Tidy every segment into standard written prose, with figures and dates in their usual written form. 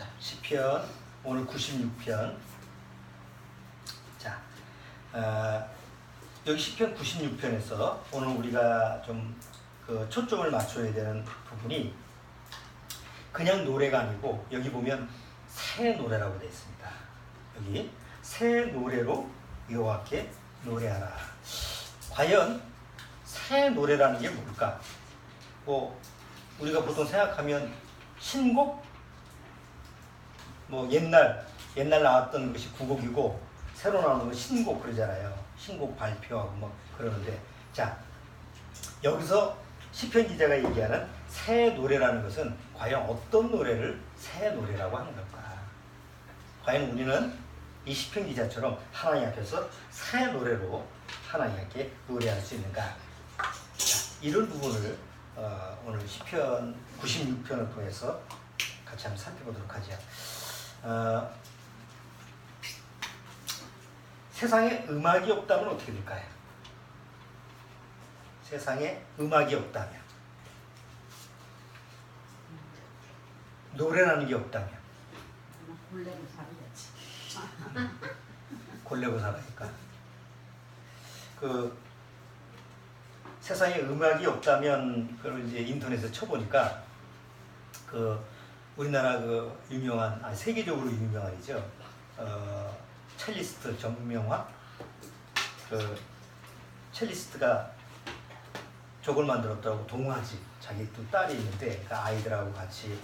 자, 시편 오늘 96편. 자, 여기 시편 96편에서 오늘 우리가 좀 그 초점을 맞춰야 되는 부분이 그냥 노래가 아니고 여기 보면 새 노래라고 되어 있습니다. 여기 새 노래로 여호와께 노래하라. 과연 새 노래라는 게 뭘까? 뭐 우리가 보통 생각하면 신곡, 뭐 옛날 나왔던 것이 구곡이고 새로 나오는 건 신곡 그러잖아요. 신곡 발표하고 뭐 그러는데, 자, 여기서 시편 기자가 얘기하는 새 노래라는 것은 과연 어떤 노래를 새 노래라고 하는 걸까? 과연 우리는 이 시편 기자처럼 하나님 앞에서 새 노래로 하나님 앞에 노래할 수 있는가? 자, 이런 부분을 오늘 시편 96편을 통해서 같이 한번 살펴보도록 하죠. 세상에 음악이 없다면 어떻게 될까요? 세상에 음악이 없다면, 노래라는 게 없다면 골래로 살아야지. 골래고 살아니까. 그 세상에 음악이 없다면 그걸 이제 인터넷에 쳐보니까 그 우리나라 그 유명한, 세계적으로 유명한이죠. 첼리스트 정명화, 그 첼리스트가 곡을 만들었더라고. 동화집. 자기 두 딸이 있는데 그 아이들하고 같이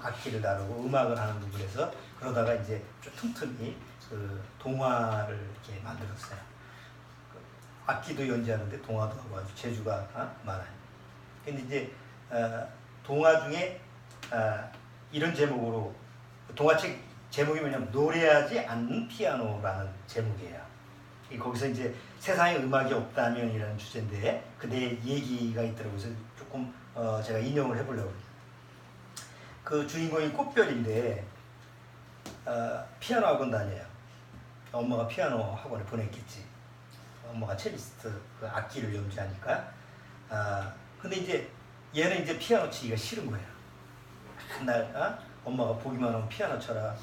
악기를 다루고 음악을 하는 부분에서 그러다가 이제 좀 틈틈이 그 동화를 이렇게 만들었어요. 그 악기도 연주하는데 동화도 하고 아주 재주가 많아요. 근데 이제 동화 중에 이런 제목으로, 동화책 제목이 뭐냐면 노래하지 않는 피아노라는 제목이에요. 거기서 이제 세상에 음악이 없다면이라는 주제인데 그대의 얘기가 있더라고요. 그래서 조금 제가 인용을 해보려고 해요. 그 주인공이 꽃별인데 피아노 학원 다녀요. 엄마가 피아노 학원에 보냈겠지. 엄마가 첼리스트 그 악기를 연주하니까. 근데 이제 얘는 이제 피아노 치기가 싫은 거예요. 맨날 엄마가 보기만 하면 피아노 쳐라.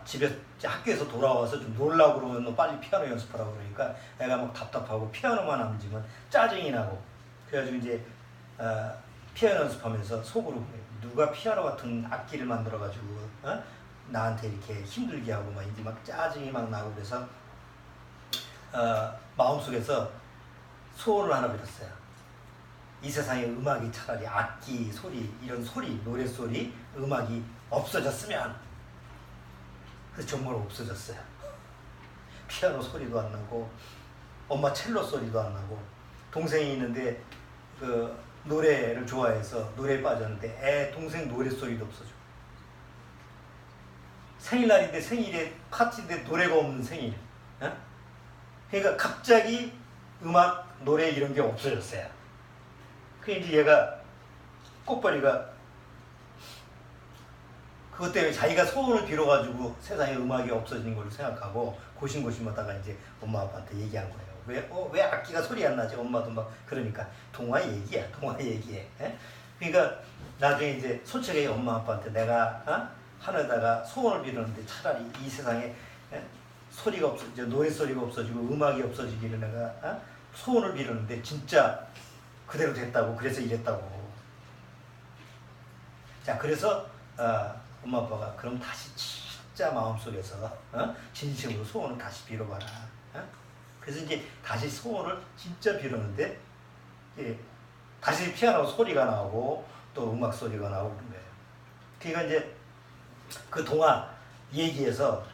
집에 학교에서 돌아와서 좀 놀라고 그러면 너 빨리 피아노 연습하라고 그러니까 애가 막 답답하고 피아노만 안 지면 짜증이 나고, 그래가지고 이제 피아노 연습하면서 속으로 누가 피아노 같은 악기를 만들어가지고 나한테 이렇게 힘들게 하고 막 이제 막 짜증이 막 나고, 그래서 마음속에서 소원을 하나 빌었어요. 이 세상에 음악이 차라리 악기 소리, 이런 소리, 노래 소리, 음악이 없어졌으면. 그래서 정말 없어졌어요. 피아노 소리도 안 나고 엄마 첼로 소리도 안 나고, 동생이 있는데 그 노래를 좋아해서 노래에 빠졌는데 동생 노래 소리도 없어져. 생일날인데 생일에 파티인데 노래가 없는 생일. 그러니까 갑자기 음악, 노래 이런 게 없어졌어요. 그래서 이제 얘가, 꽃벌이가 그것 때문에 자기가 소원을 빌어가지고 세상에 음악이 없어지는 걸 생각하고 고심고심하다가 이제 엄마 아빠한테 얘기한 거예요. 왜 악기가 소리 안 나지? 엄마도 막 그러니까 동화 얘기야, 동화 얘기해. 그러니까 나중에 이제 솔직하게 엄마 아빠한테 내가 하늘에다가 소원을 빌었는데 차라리 이 세상에 소리가 없어지고 노래 소리가 없어지고 음악이 없어지기를 내가 소원을 빌었는데 진짜 그대로 됐다고, 그래서 이랬다고. 자, 그래서 엄마 아빠가 그럼 다시 진짜 마음속에서 진심으로 소원을 다시 빌어봐라. 그래서 이제 다시 소원을 진짜 빌었는데 다시 피아노 소리가 나오고 또 음악 소리가 나오고 그런 거예요. 그러니까 이제 그 동화 얘기에서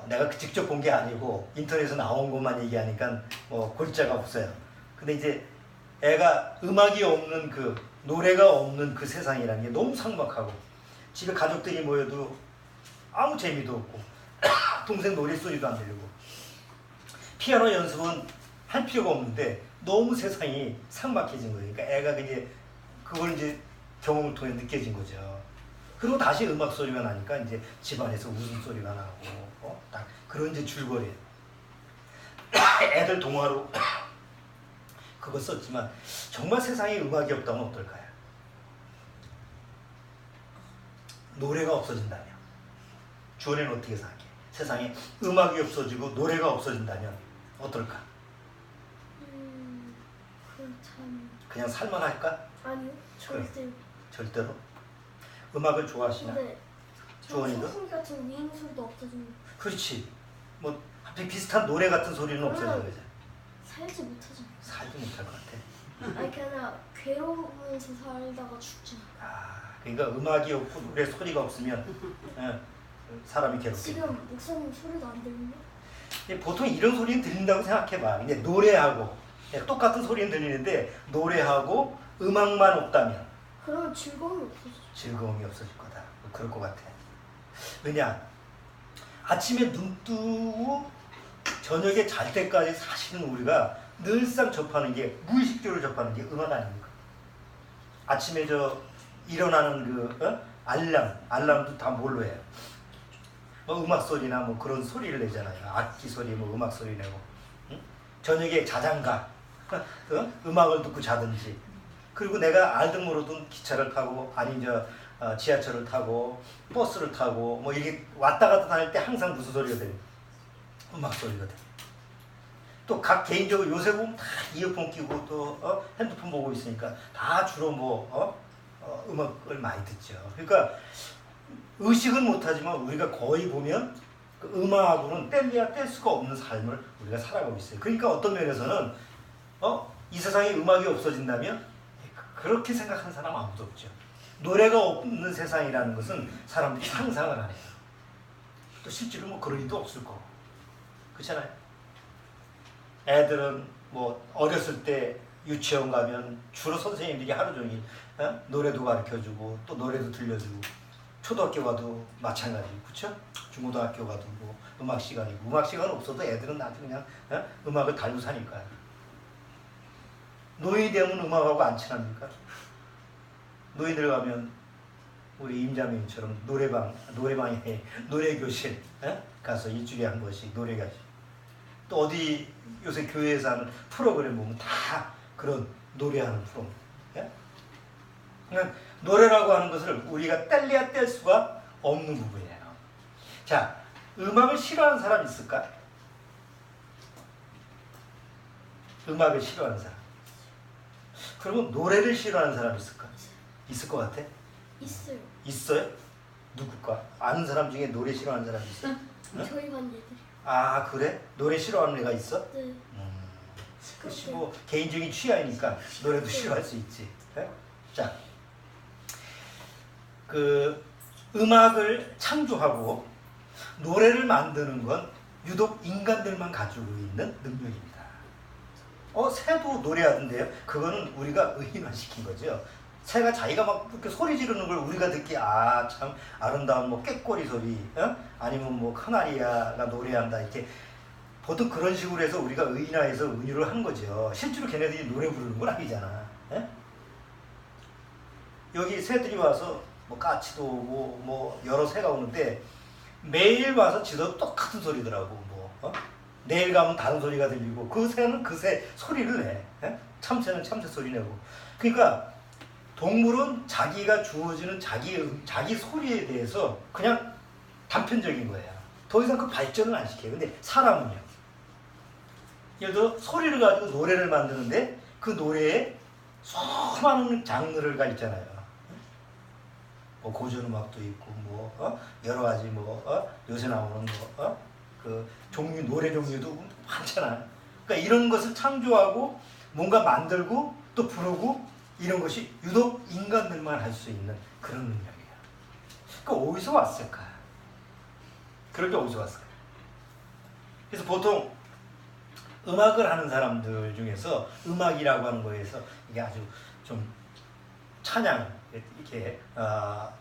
내가 직접 본 게 아니고 인터넷에서 나온 것만 얘기하니까 뭐 골자가 없어요. 근데 이제 애가 음악이 없는 그 노래가 없는 그 세상이라는 게 너무 삭막하고 집에 가족들이 모여도 아무 재미도 없고 동생 노랫소리도 안 들리고 피아노 연습은 할 필요가 없는데 너무 세상이 삭막해진 거예요. 그러니까 애가 이제 그걸 이제 경험을 통해 느껴진 거죠. 그리고 다시 음악 소리가 나니까 이제 집안에서 웃음소리가 나고 딱 그런 이제 줄거리예요. 애들 동화로 그거 썼지만 정말 세상에 음악이 없다면 어떨까요? 노래가 없어진다면, 주원이는 어떻게 생각해? 세상에 음악이 없어지고 노래가 없어진다면 어떨까? 그참 그냥 살만할까? 아니요 절대. 절대로. 음악을 좋아하시나? 근데 주원이도? 소리 같은 위인 소리도 없어지고 그렇지. 뭐 갑자기 비슷한 노래 같은 소리는 없어지는 거지. 살지 못하죠. 살지 못할 것 같아. 아니 그냥 괴로우면서 살다가 죽죠. 아, 그러니까 음악이 없고 노래 소리가 없으면 사람이 괴롭게. 지금 목사님 소리도 안 들리네. 보통 이런 소리는 들린다고 생각해봐. 근데 노래하고 똑같은 소리는 들리는데 노래하고 음악만 없다면 그러면 즐거움이 없어지죠. 즐거움이 없어질 거다. 뭐 그럴 것 같아. 왜냐? 아침에 눈 뜨고 저녁에 잘 때까지 사실은 우리가 늘상 접하는 게, 무의식적으로 접하는 게 음악 아닙니까? 아침에 일어나는 그 알람도 다 뭘로 해요? 뭐 음악 소리나 뭐 그런 소리를 내잖아요. 악기 소리, 뭐 음악 소리 내고. 응? 저녁에 자장가, 음악을 듣고 자든지. 그리고 내가 알든 모르든 기차를 타고 아니 지하철을 타고 버스를 타고 뭐 이렇게 왔다 갔다 다닐 때 항상 무슨 소리가 돼요? 음악 소리거든. 또 각 개인적으로 요새 보면 다 이어폰 끼고 또 핸드폰 보고 있으니까 다 주로 음악을 많이 듣죠. 그러니까 의식은 못하지만 우리가 거의 보면 그 음악하고는 뗄래야 뗄 수가 없는 삶을 우리가 살아가고 있어요. 그러니까 어떤 면에서는 이 세상에 음악이 없어진다면 그렇게 생각하는 사람 아무도 없죠. 노래가 없는 세상이라는 것은 사람들이 상상을 안 해요. 또 실제로 뭐 그럴 일도 없을 거고. 그렇잖아요. 애들은 뭐 어렸을 때 유치원 가면 주로 선생님들이 하루 종일 노래도 가르쳐주고 또 노래도 들려주고, 초등학교 가도 마찬가지, 그렇죠? 중고등학교 가도 뭐 음악 시간이고, 음악 시간 없어도 애들은 아주 그냥 음악을 달고 사니까요. 노인이 되면 음악하고 안 친합니까? 노인들 가면 우리 임자매처럼 노래방에 노래교실 가서 일주일에 한 번씩 노래가지. 또 어디 요새 교회에서 하는 프로그램 보면 다 그런 노래하는 프로그램. 그냥 노래라고 하는 것을 우리가 뗄래야 뗄 수가 없는 부분이에요. 자, 음악을 싫어하는 사람 있을까? 음악을 싫어하는 사람. 그러면 노래를 싫어하는 사람 있을까? 있을 것 같아? 있어요. 있어요? 누굴까? 아는 사람 중에 노래 싫어하는 사람 있어? 저희 반 애들이. 아, 그래? 노래 싫어하는 애가 있어? 네. 그렇지, 뭐 개인적인 취향이니까 노래도 싫어할 수 있지. 네? 자, 그 음악을 창조하고 노래를 만드는 건 유독 인간들만 가지고 있는 능력입니다. 새도 노래하던데요? 그거는 우리가 의인화시킨 거죠. 새가 자기가 막 이렇게 소리 지르는 걸 우리가 듣기, 참 아름다운 뭐 꾀꼬리 소리, 아니면 뭐 카나리아가 노래한다, 이렇게 보통 그런 식으로 해서 우리가 의인화해서 은유를 한 거죠. 실제로 걔네들이 노래 부르는 건 아니잖아. 여기 새들이 와서 뭐 까치도 오고 뭐 여러 새가 오는데 매일 와서 지도 똑같은 소리더라고. 내일 가면 다른 소리가 들리고, 그 새는 그 새 소리를 내. 참새는 참새 소리 내고. 그러니까 동물은 자기가 주어지는 자기 소리에 대해서 그냥 단편적인 거야. 더 이상 그 발전을 안 시켜요. 근데 사람은요. 예를 들어 소리를 가지고 노래를 만드는데 그 노래에 수많은 장르가 있잖아요. 뭐 고전음악도 있고 뭐 여러 가지 요새 나오는 그 노래 종류도 많잖아요. 그러니까 이런 것을 창조하고 뭔가 만들고 또 부르고 이런 것이 유독 인간들만 할 수 있는 그런 능력이에요. 그러니까 어디서 왔을까? 그럴 게 어디서 왔을까? 그래서 보통 음악을 하는 사람들 중에서 음악이라고 하는 거에서 이게 아주 좀 찬양, 이렇게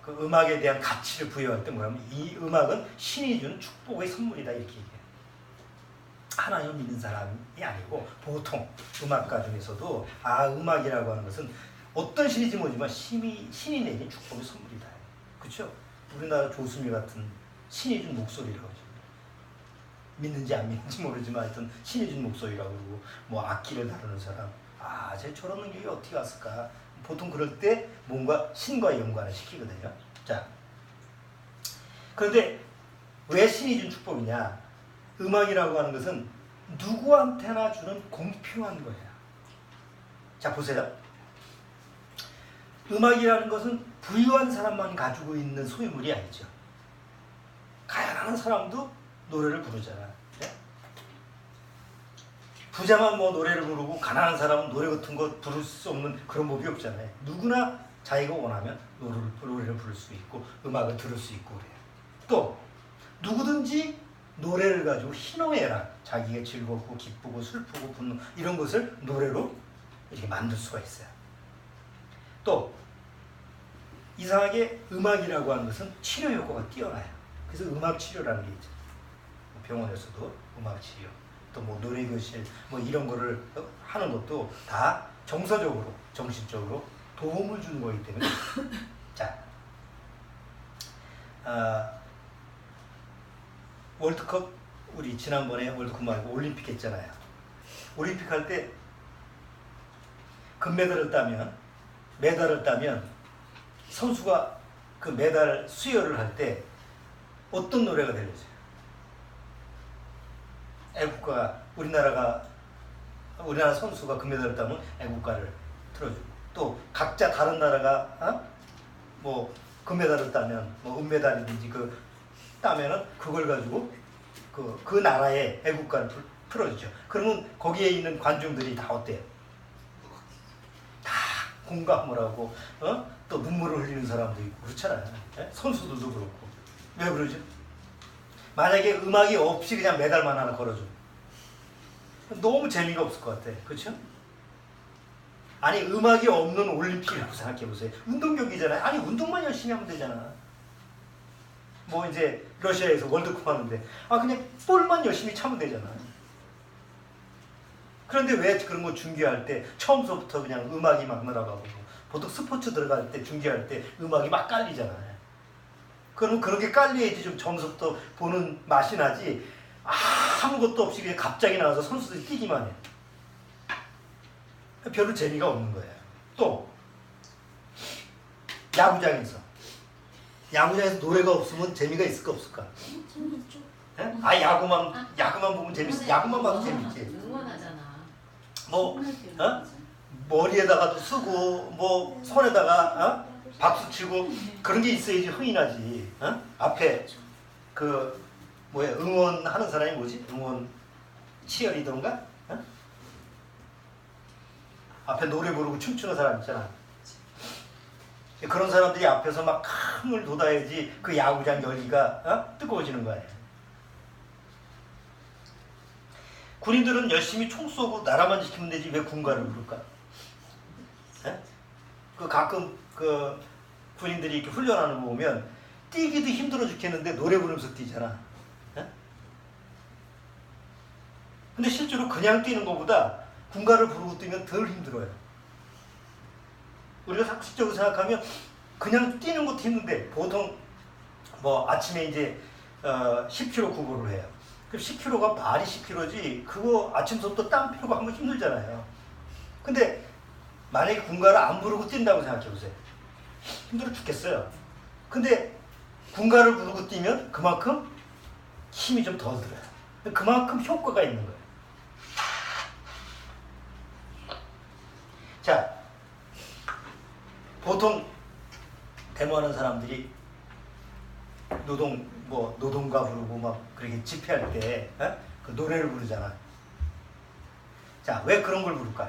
그 음악에 대한 가치를 부여할 때 뭐냐면, 이 음악은 신이 준 축복의 선물이다, 이렇게 얘기해요. 하나님을 믿는 사람이 아니고 보통 음악가 중에서도 음악이라고 하는 것은 어떤 신인지 모르지만 신이 내린 축복의 선물이다. 그렇죠? 우리나라 조수미 같은 신이 준 목소리라고 하죠. 믿는지 안 믿는지 모르지만 하여튼 신이 준 목소리라고 그러고, 뭐 악기를 다루는 사람, 쟤 저런 능력이 어떻게 왔을까? 보통 그럴 때 뭔가 신과 연관을 시키거든요. 자, 그런데 왜 신이 준 축복이냐? 음악이라고 하는 것은 누구한테나 주는 공평한 거예요. 자, 보세요. 음악이라는 것은 부유한 사람만 가지고 있는 소유물이 아니죠. 가난한 사람도 노래를 부르잖아. 네? 부자만 뭐 노래를 부르고 가난한 사람은 노래 같은 거 부를 수 없는 그런 법이 없잖아요. 누구나 자기가 원하면 노래를 부를 수 있고 음악을 들을 수 있고 그래요. 또 누구든지 노래를 가지고 희노애락, 자기가 즐겁고 기쁘고 슬프고 분노 이런 것을 노래로 이렇게 만들 수가 있어요. 또 이상하게 음악이라고 하는 것은 치료 효과가 뛰어나요. 그래서 음악 치료라는 게 있죠. 병원에서도 음악 치료, 또 뭐 노래 교실 뭐 이런 거를 하는 것도 다 정서적으로, 정신적으로 도움을 주는 거기 때문에 자, 월드컵 우리 지난번에 월드컵 말고 올림픽 했잖아요. 올림픽 할 때 금메달을 따면 선수가 그 메달 수여를 할 때 어떤 노래가 들려져요? 애국가, 우리나라 선수가 금메달을 따면 애국가를 틀어주고, 또 각자 다른 나라가 뭐 금메달을 따면 뭐 은메달이든지 따면은 그걸 가지고 그 나라의 애국가를 틀어주죠. 그러면 거기에 있는 관중들이 다 어때요? 다 공감을 하고 또 눈물을 흘리는 사람도 있고 그렇잖아요. 네? 선수들도 그렇고. 왜 그러죠? 만약에 음악이 없이 그냥 메달만 하나 걸어줘. 너무 재미가 없을 것 같아. 그렇죠? 아니 음악이 없는 올림픽이라고 생각해보세요. 운동경기잖아요. 아니 운동만 열심히 하면 되잖아. 뭐 이제 러시아에서 월드컵 하는데 그냥 볼만 열심히 차면 되잖아. 그런데 왜 그런 거 중계할 때 처음서부터 그냥 음악이 막 날아가고 보통 스포츠 들어갈 때 중계할 때 음악이 막 깔리잖아요. 그럼 그렇게 깔려야지 좀 처음서부터 보는 맛이 나지. 아무것도 없이 그냥 갑자기 나와서 선수들이 뛰기만 해. 별로 재미가 없는 거예요. 또 야구장에서 노래가 없으면 재미가 있을까 없을까? 재밌죠. 예? 야구만 보면 재밌어. 야구만 봐도 재밌지. 응원하잖아. 뭐 머리에다가도 쓰고 뭐 손에다가 박수 치고 그런 게 있어야지 흥이 나지. 앞에 응원하는 사람이 뭐지? 응원 치어리던가? 앞에 노래 부르고 춤추는 사람 있잖아. 그런 사람들이 앞에서 막 흥을 돋아야지 그 야구장 열기가 뜨거워지는 거예요. 군인들은 열심히 총 쏘고 나라만 지키면 되지 왜 군가를 부를까? 가끔 군인들이 이렇게 훈련하는 거 보면 뛰기도 힘들어 죽겠는데 노래 부르면서 뛰잖아. 근데 실제로 그냥 뛰는 것보다 군가를 부르고 뛰면 덜 힘들어요. 우리가 상식적으로 생각하면 그냥 뛰는 것도 힘든데 보통 뭐 아침에 이제 10km 구보를 해요. 그럼 10km가 말이 10km지 그거 아침부터 땀 빼고 하면 힘들잖아요. 근데 만약에 군가를 안 부르고 뛴다고 생각해 보세요. 힘들어 죽겠어요. 근데 군가를 부르고 뛰면 그만큼 힘이 좀 더 들어요. 그만큼 효과가 있는 거예요. 자, 보통 데모하는 사람들이 노동가 부르고 막 그렇게 집회할 때 그 노래를 부르잖아. 자, 왜 그런 걸 부를까요?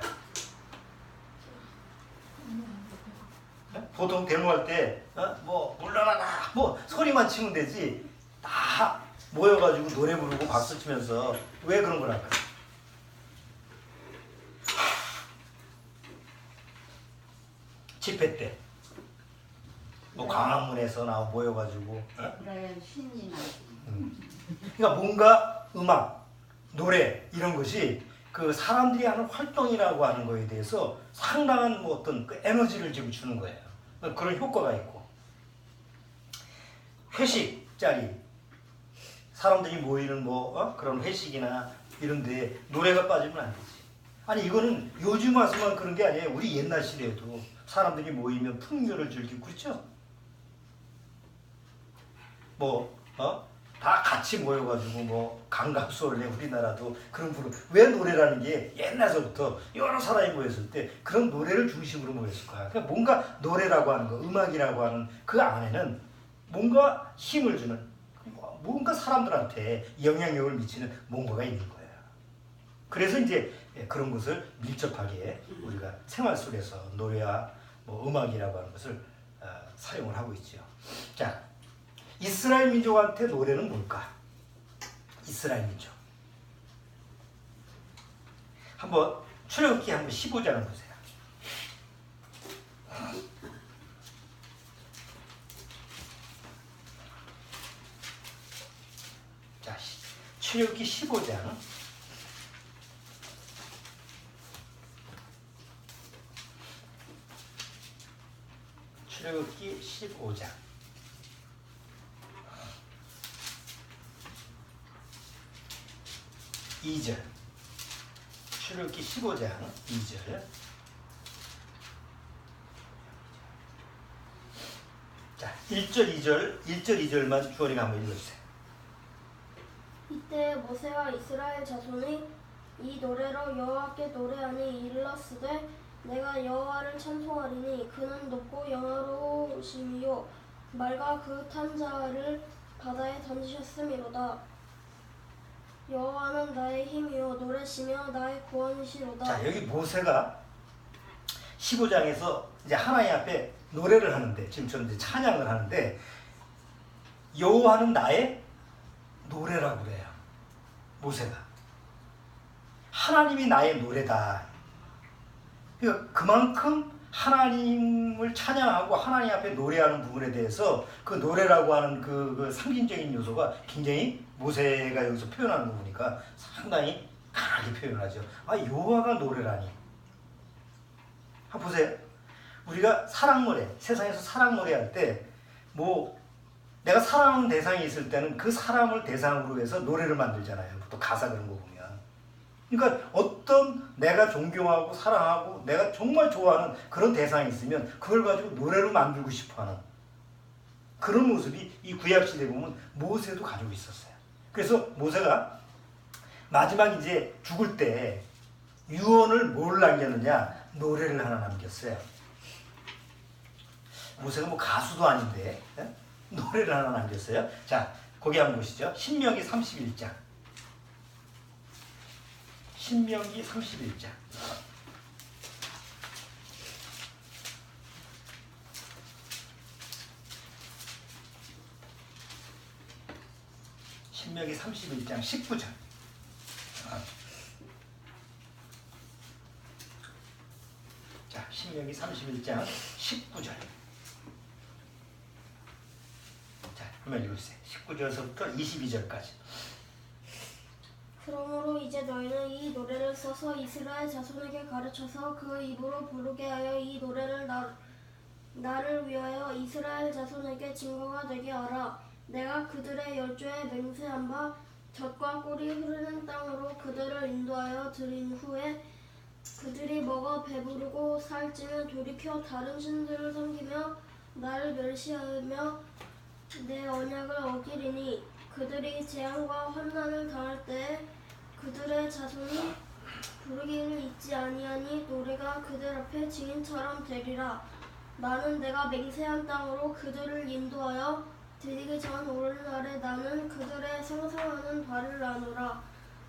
보통 데모할 때 물러나라 뭐 소리만 치면 되지 다 모여가지고 노래 부르고 박수 치면서 왜 그런 걸 할까요? 집회 때 뭐 광화문에서 모여가지고 그래야 신이 나지. 그러니까 뭔가 음악, 노래 이런 것이 그 사람들이 하는 활동이라고 하는 거에 대해서 상당한 뭐 어떤 그 에너지를 지금 주는 거예요. 그런 효과가 있고 회식 자리 사람들이 모이는 그런 회식이나 이런데 노래가 빠지면 안 되지. 아니 이거는 요즘 와서만 그런 게 아니에요. 우리 옛날 시대에도 사람들이 모이면 풍요를 즐기고 그렇죠. 다 같이 모여가지고 강갑수원래 우리나라도 그런 왜 노래라는 게 옛날서부터 여러 사람이 모였을 때 그런 노래를 중심으로 모였을 거야. 그러니까 뭔가 노래라고 하는 거, 음악이라고 하는 그 안에는 뭔가 힘을 주는, 뭔가 사람들한테 영향력을 미치는 뭔가가 있는 거예요. 그래서 이제 그런 것을 밀접하게 우리가 생활 속에서 노래와 음악이라고 하는 것을 사용을 하고 있죠. 자, 이스라엘 민족한테 노래는 뭘까? 이스라엘 민족. 한번 출애굽기 한번 15장을 보세요. 자, 출애굽기 15장. 출애굽기 15장. 2절. 출애굽기 15장 2절. 자, 1절 2절만 주원이가 한번 읽어주세요. 이때 모세와 이스라엘 자손이 이 노래로 여호와께 노래하니 이르렀으되 내가 여호와를 찬송하리니 그는 높고 영화로우심이요 말과 그 탄 자를 바다에 던지셨음이로다. 여호와는 나의 힘이요 노래시며 나의 구원이시로다. 자, 여기 모세가 15장에서 이제 하나님 앞에 노래를 하는데, 지금처럼 이제 찬양을 하는데, 여호와는 나의 노래라고 그래요. 모세가. 하나님이 나의 노래다. 그러니까 그만큼 하나님을 찬양하고 하나님 앞에 노래하는 부분에 대해서 그 노래라고 하는 그 상징적인 요소가 굉장히 모세가 여기서 표현하는 거 보니까 상당히 강하게 표현하죠. 여호와가 노래라니. 보세요. 우리가 사랑 노래, 세상에서 사랑 노래 할 때 내가 사랑하는 대상이 있을 때는 그 사람을 대상으로 해서 노래를 만들잖아요. 또 가사 그런 거 보면. 그러니까 어떤 내가 존경하고 사랑하고 내가 정말 좋아하는 그런 대상이 있으면 그걸 가지고 노래로 만들고 싶어하는 그런 모습이 이 구약시대에 보면 모세도 가지고 있었어요. 그래서 모세가 마지막 이제 죽을 때 유언을 뭘 남겼느냐? 노래를 하나 남겼어요. 모세가 가수도 아닌데 노래를 하나 남겼어요. 자, 거기 한번 보시죠. 신명기 31장. 신명기 31장. 신명기 31장 19절. 자, 신명기 31장 19절. 자, 한번 읽어주세요. 19절서부터 22절까지. 그러므로 이제 너희는 이 노래를 써서 이스라엘 자손에게 가르쳐서 그 입으로 부르게 하여 이 노래를 나를 위하여 이스라엘 자손에게 증거가 되게 하라. 내가 그들의 열조에 맹세한 바 젖과 꿀이 흐르는 땅으로 그들을 인도하여 들인 후에 그들이 먹어 배부르고 살찌면 돌이켜 다른 신들을 섬기며 나를 멸시하며 내 언약을 어기리니 그들이 재앙과 환난을 당할 때에 그들의 자손이 부르기를 잊지 아니하니 노래가 그들 앞에 증인처럼 되리라. 나는 내가 맹세한 땅으로 그들을 인도하여 들이기 전 오늘날에 나는 그들의 생성하는 바를 나누라.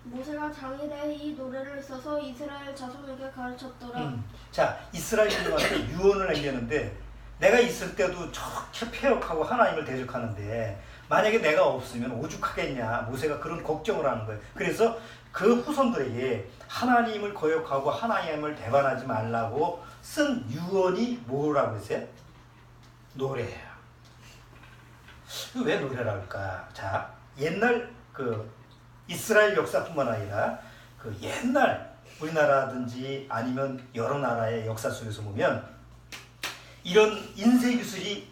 모세가 당일에 이 노래를 써서 이스라엘 자손에게 가르쳤더라. 자, 이스라엘인한테 유언을 남겼는데 내가 있을 때도 저렇게 패역하고 하나님을 대적하는데 만약에 내가 없으면 오죽하겠냐. 모세가 그런 걱정을 하는 거예요. 그래서 그 후손들에게 하나님을 거역하고 하나님을 대반하지 말라고 쓴 유언이 뭐라고 했어요? 노래예요. 왜 노래라 할까? 자, 옛날 이스라엘 역사뿐만 아니라 옛날 우리나라든지 아니면 여러 나라의 역사 속에서 보면 이런 인쇄기술이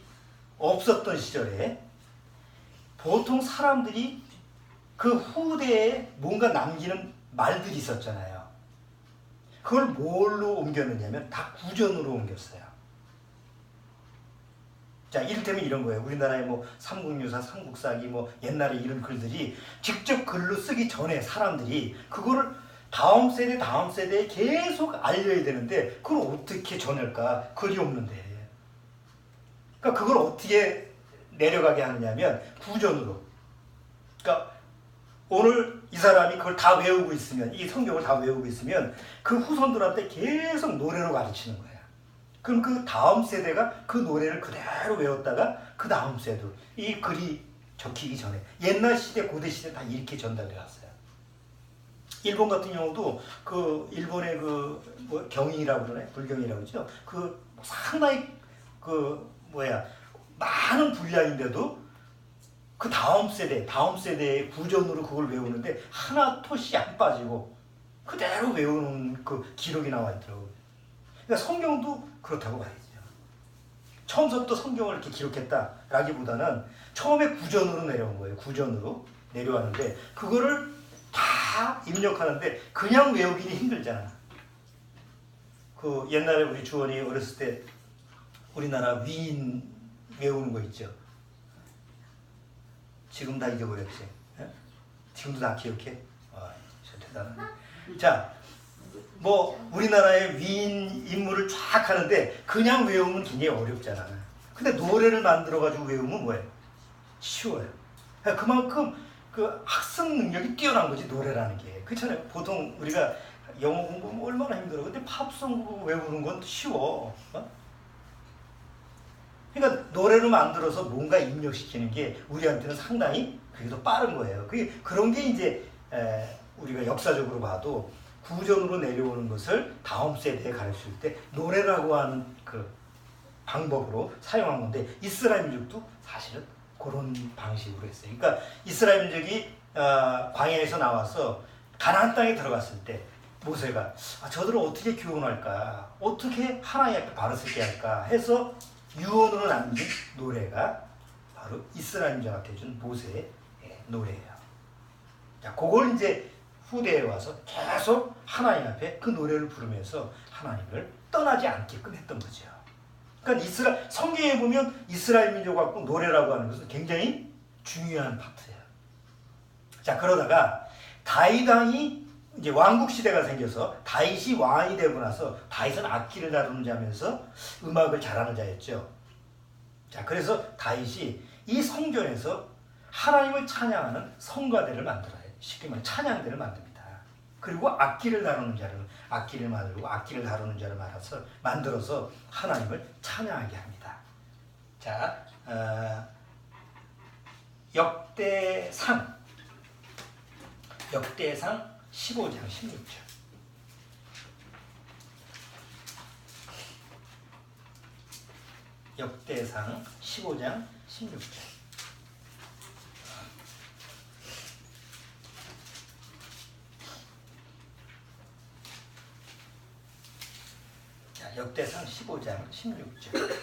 없었던 시절에 보통 사람들이 그 후대에 뭔가 남기는 말들이 있었잖아요. 그걸 뭘로 옮겼느냐면 다 구전으로 옮겼어요. 자, 이를테면 이런 거예요. 우리나라의 뭐 삼국유사, 삼국사기 뭐 옛날에 이런 글들이 직접 글로 쓰기 전에 사람들이 그거를 다음 세대에 계속 알려야 되는데 그걸 어떻게 전할까? 글이 없는데. 그러니까 그걸 어떻게 내려가게 하느냐면 구전으로. 그러니까 오늘 이 사람이 그걸 다 외우고 있으면, 이 성경을 다 외우고 있으면 그 후손들한테 계속 노래로 가르치는 거야. 그럼 그 다음 세대가 그 노래를 그대로 외웠다가 그 다음 세대로 이 글이 적히기 전에 옛날 시대, 고대 시대 다 이렇게 전달돼 왔어요. 일본 같은 경우도 그 일본의 그 뭐 경이라고 그러네, 불경이라고 그러죠. 그 상당히 그 많은 분량인데도 그 다음 세대의 구전으로 그걸 외우는데 하나 토시 안 빠지고 그대로 외우는 그 기록이 나와 있더라고요. 그러니까 성경도 그렇다고 봐야죠. 처음부터 성경을 이렇게 기록했다라기보다는 처음에 구전으로 내려온 거예요. 구전으로 내려왔는데 그거를 다 입력하는데 그냥 외우기는 힘들잖아. 그 옛날에 우리 주원이 어렸을 때 우리나라 위인 외우는 거 있죠. 지금 다 잊어버렸지. 예? 지금도 다 기억해? 진짜 대단하네. 자, 뭐 우리나라의 위인 인물을 쫙 하는데 그냥 외우면 굉장히 어렵잖아. 근데 노래를 만들어가지고 외우면 뭐예요? 쉬워요. 그러니까 그만큼 그 학습 능력이 뛰어난 거지, 노래라는 게. 그렇잖아요. 보통 우리가 영어 공부하면 얼마나 힘들어. 근데 팝송 외우는 건 쉬워. 그러니까 노래로 만들어서 뭔가 입력시키는 게 우리한테는 상당히 그게 더 빠른 거예요. 그런 게 이제 우리가 역사적으로 봐도 구전으로 내려오는 것을 다음 세대에 가르칠 때 노래라고 하는 그 방법으로 사용한 건데 이스라엘 민족도 사실은 그런 방식으로 했어요. 그러니까 이스라엘 민족이 광야에서 나와서 가나안 땅에 들어갔을 때 모세가 저들을 어떻게 교훈할까, 어떻게 하나님 앞에 바로 서게 할까 해서 유언으로 남긴 노래가 바로 이스라엘 민족한테 준 모세의 노래예요. 자, 그걸 이제 후대에 와서 계속 하나님 앞에 그 노래를 부르면서 하나님을 떠나지 않게끔 했던 거죠. 그러니까 성경에 보면 이스라엘 민족 갖고 노래라고 하는 것은 굉장히 중요한 파트예요. 자, 그러다가 다윗 왕이 이제 왕국 시대가 생겨서 다윗이 왕이 되고 나서 다윗은 악기를 다루는 자면서 음악을 잘하는 자였죠. 자, 그래서 다윗이 이 성전에서 하나님을 찬양하는 성가대를 만들어요. 쉽게 말해 찬양대를 만듭니다. 그리고 악기를 다루는 자를 악기를 만들고 악기를 다루는 자를 만들어서 하나님을 찬양하게 합니다. 자, 역대상 15장 16절. 역대상 15장 16절. 자, 역대상 15장 16절.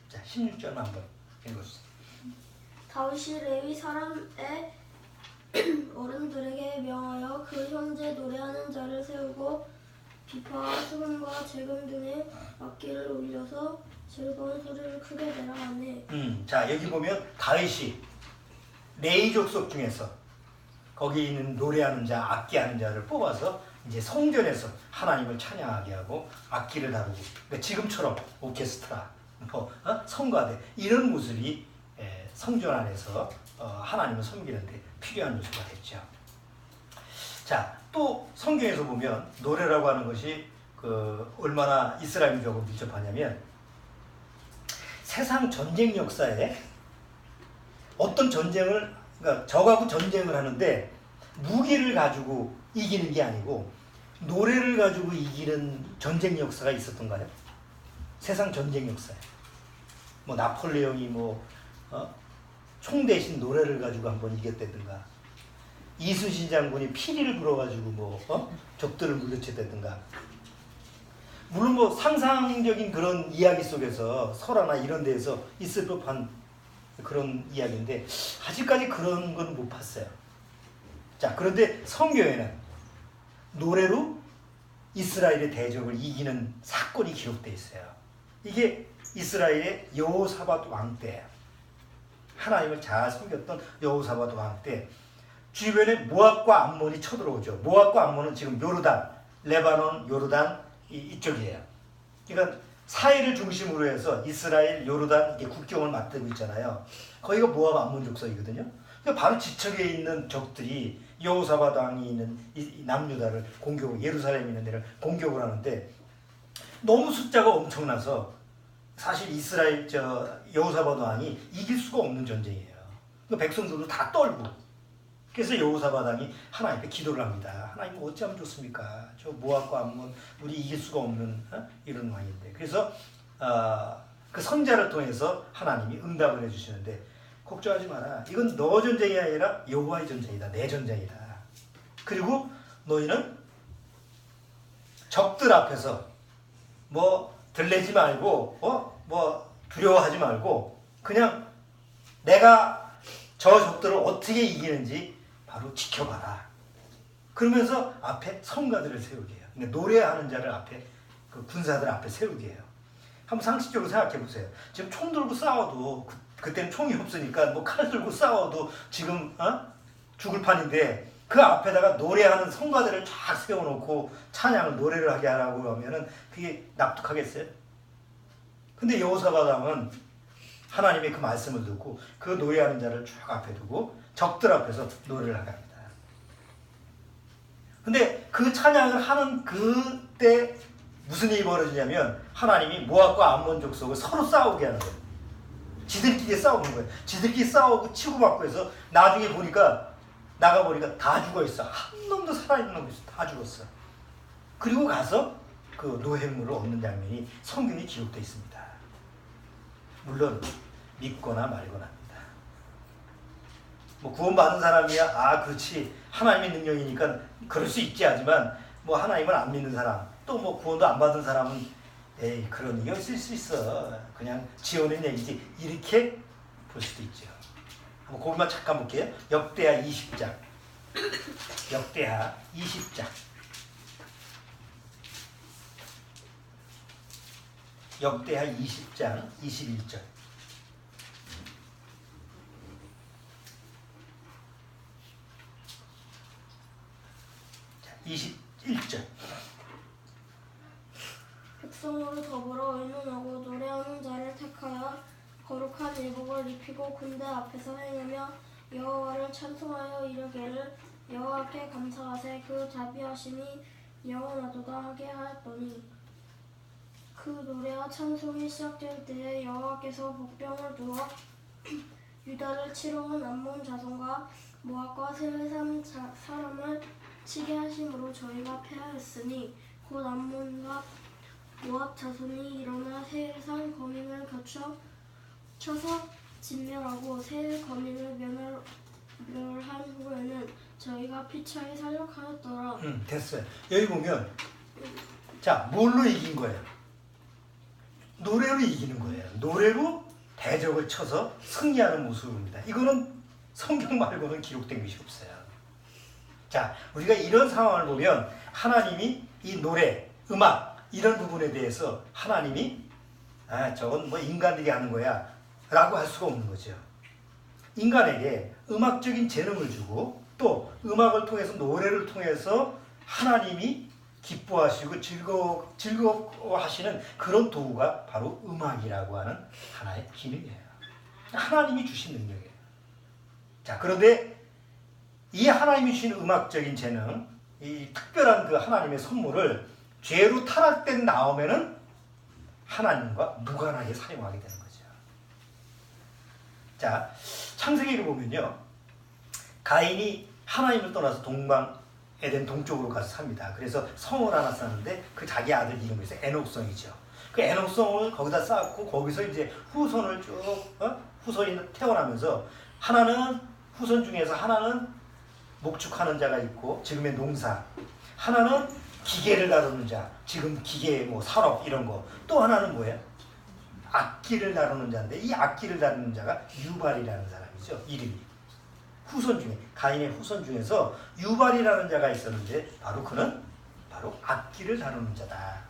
자, 16절만 한번 읽어주세요. 다윗이 레위 사람의 어른들에게 명하여 그 형제 노래하는 자를 세우고 비파와 수금과 재금 등의 악기를 올려서 즐거운 소리를 크게 내라 하네. 자, 여기 보면 다윗이 레위 족속 중에서 거기 있는 노래하는 자, 악기하는 자를 뽑아서 이제 성전에서 하나님을 찬양하게 하고 악기를 다루고, 그러니까 지금처럼 오케스트라, 성가대 이런 모습이 성전 안에서 하나님을 섬기는데 필요한 요소가 됐죠. 자, 또 성경에서 보면 노래라고 하는 것이 얼마나 이스라엘 민족하고 밀접하냐면 세상 전쟁 역사에 어떤 전쟁을, 그러니까 적하고 전쟁을 하는데 무기를 가지고 이기는 게 아니고 노래를 가지고 이기는 전쟁 역사가 있었던가요? 세상 전쟁 역사에 뭐 나폴레옹이 총 대신 노래를 가지고 한번 이겼다든가, 이순신 장군이 피리를 불어가지고 적들을 물리쳤다든가. 물론 뭐 상상적인 그런 이야기 속에서 설화나 이런 데에서 있을 법한 그런 이야기인데 아직까지 그런 건 못 봤어요. 자, 그런데 성경에는 노래로 이스라엘의 대적을 이기는 사건이 기록되어 있어요. 이게 이스라엘의 여호사밧 왕 때, 하나님을 잘 섬겼던 여호사밧 왕 때 주변에 모압과 암몬이 쳐들어오죠. 모압과 암몬은 지금 요르단, 레바논, 요르단 이쪽이에요. 그러니까 사해를 중심으로 해서 이스라엘, 요르단 이게 국경을 맞대고 있잖아요. 거기가 모압 암몬 족속이거든요. 그러니까 바로 지척에 있는 적들이 여호사밧 왕이 있는 이 남유다를 공격, 예루살렘 있는 데를 공격을 하는데 너무 숫자가 엄청나서 사실 이스라엘 여호사밧 왕이 이길 수가 없는 전쟁이에요. 그러니까 백성들도 다 떨고. 그래서 여호사밧 왕이 하나님께 기도를 합니다. 하나님 어찌하면 좋습니까? 저 모압과 암몬 우리 이길 수가 없는 이런 왕인데. 그래서 그 선자를 통해서 하나님이 응답을 해주시는데 걱정하지 마라. 이건 너 전쟁이 아니라 여호와의 전쟁이다. 내 전쟁이다. 그리고 너희는 적들 앞에서 뭐 들레지 말고 뭐 두려워하지 말고 그냥 내가 저 적들을 어떻게 이기는지 바로 지켜봐라. 그러면서 앞에 성가들을 세우게 해요. 그러니까 노래하는 자를 앞에 그 군사들 앞에 세우게 해요. 한번 상식적으로 생각해 보세요. 지금 총 들고 싸워도 그때는 총이 없으니까 뭐 칼 들고 싸워도 지금 죽을 판인데 그 앞에다가 노래하는 성가들을 쫙 세워놓고 찬양을 노래를 하게 하라고 하면은 그게 납득하겠어요? 근데 여호사밧 왕은 하나님의 그 말씀을 듣고 그 노래하는 자를 쭉 앞에 두고 적들 앞에서 노래를 하게 합니다. 근데 그 찬양을 하는 그때 무슨 일이 벌어지냐면 하나님이 모압과 암몬 족속을 서로 싸우게 하는 거예요. 지들끼리 싸우는 거예요. 지들끼리 싸우고 치고받고 해서 나중에 나가보니까 다 죽어있어. 한 놈도 살아있는 놈이 있어. 다 죽었어. 그리고 가서 그 노획물을 얻는 장면이 성경에 기록되어 있습니다. 물론 믿거나 말거나입니다. 뭐 구원받은 사람이야 그렇지 하나님의 능력이니까 그럴 수 있지 하지만 뭐 하나님을 안 믿는 사람 또 뭐 구원도 안 받은 사람은 에이 그런 얘기가 있을 수 있어. 그냥 지어낸 얘기지. 이렇게 볼 수도 있죠. 한번 거기만 잠깐 볼게요. 역대하 20장. 역대하 20장. 역대하 20장 21절. 자, 21절. 백성으로 더불어 의논하고 노래하는 자를 택하여 거룩한 예복을 입히고 군대 앞에서 행하며 여호와를 찬송하여 이르기를 여호와께 감사하세 그 자비하심이 영원하도다 하게 하였더니 그 노래와 찬송이 시작될 때에 여호와께서 복병을 두어 유다를 치러 온 암몬 자손과 모압과 세겜 사람을 치게 하심으로 저희가 패하였으니 곧 암몬과 모압 자손이 일어나 세일산 거민을 쳐서 진멸하고 세일 거민을 멸한 후에는 저희가 피차에 살력하였더라. 됐어요. 여기 보면 자 뭘로 이긴 거예요? 노래로 이기는 거예요. 노래로 대적을 쳐서 승리하는 모습입니다. 이거는 성경 말고는 기록된 것이 없어요. 자, 우리가 이런 상황을 보면 하나님이 이 노래, 음악 이런 부분에 대해서 하나님이 저건 뭐 인간들이 하는 거야 라고 할 수가 없는 거죠. 인간에게 음악적인 재능을 주고 또 음악을 통해서 노래를 통해서 하나님이 기뻐하시고 즐거워하시는 그런 도구가 바로 음악이라고 하는 하나의 기능이에요. 하나님이 주신 능력이에요. 자, 그런데 이 하나님이 주신 음악적인 재능, 이 특별한 그 하나님의 선물을 죄로 타락된 다음에는 하나님과 무관하게 사용하게 되는 거죠. 자, 창세기를 보면요. 가인이 하나님을 떠나서 동방 에덴 동쪽으로 가서 삽니다. 그래서 성을 하나 쌓는데 그 자기 아들 이름이 있어요. 에녹성이죠. 그 에녹성을 거기다 쌓고 거기서 이제 후손을 쭉 후손이 태어나면서 후손 중에서 하나는 목축하는 자가 있고 지금의 농사, 하나는 기계를 다루는 자, 지금 기계 뭐 산업 이런 거, 또 하나는 뭐예요? 악기를 다루는 자인데 이 악기를 다루는 자가 유발이라는 사람이죠. 이름이. 후손 중에 가인의 후손 중에서 유발이라는 자가 있었는데 바로 그는 바로 악기를 다루는 자다.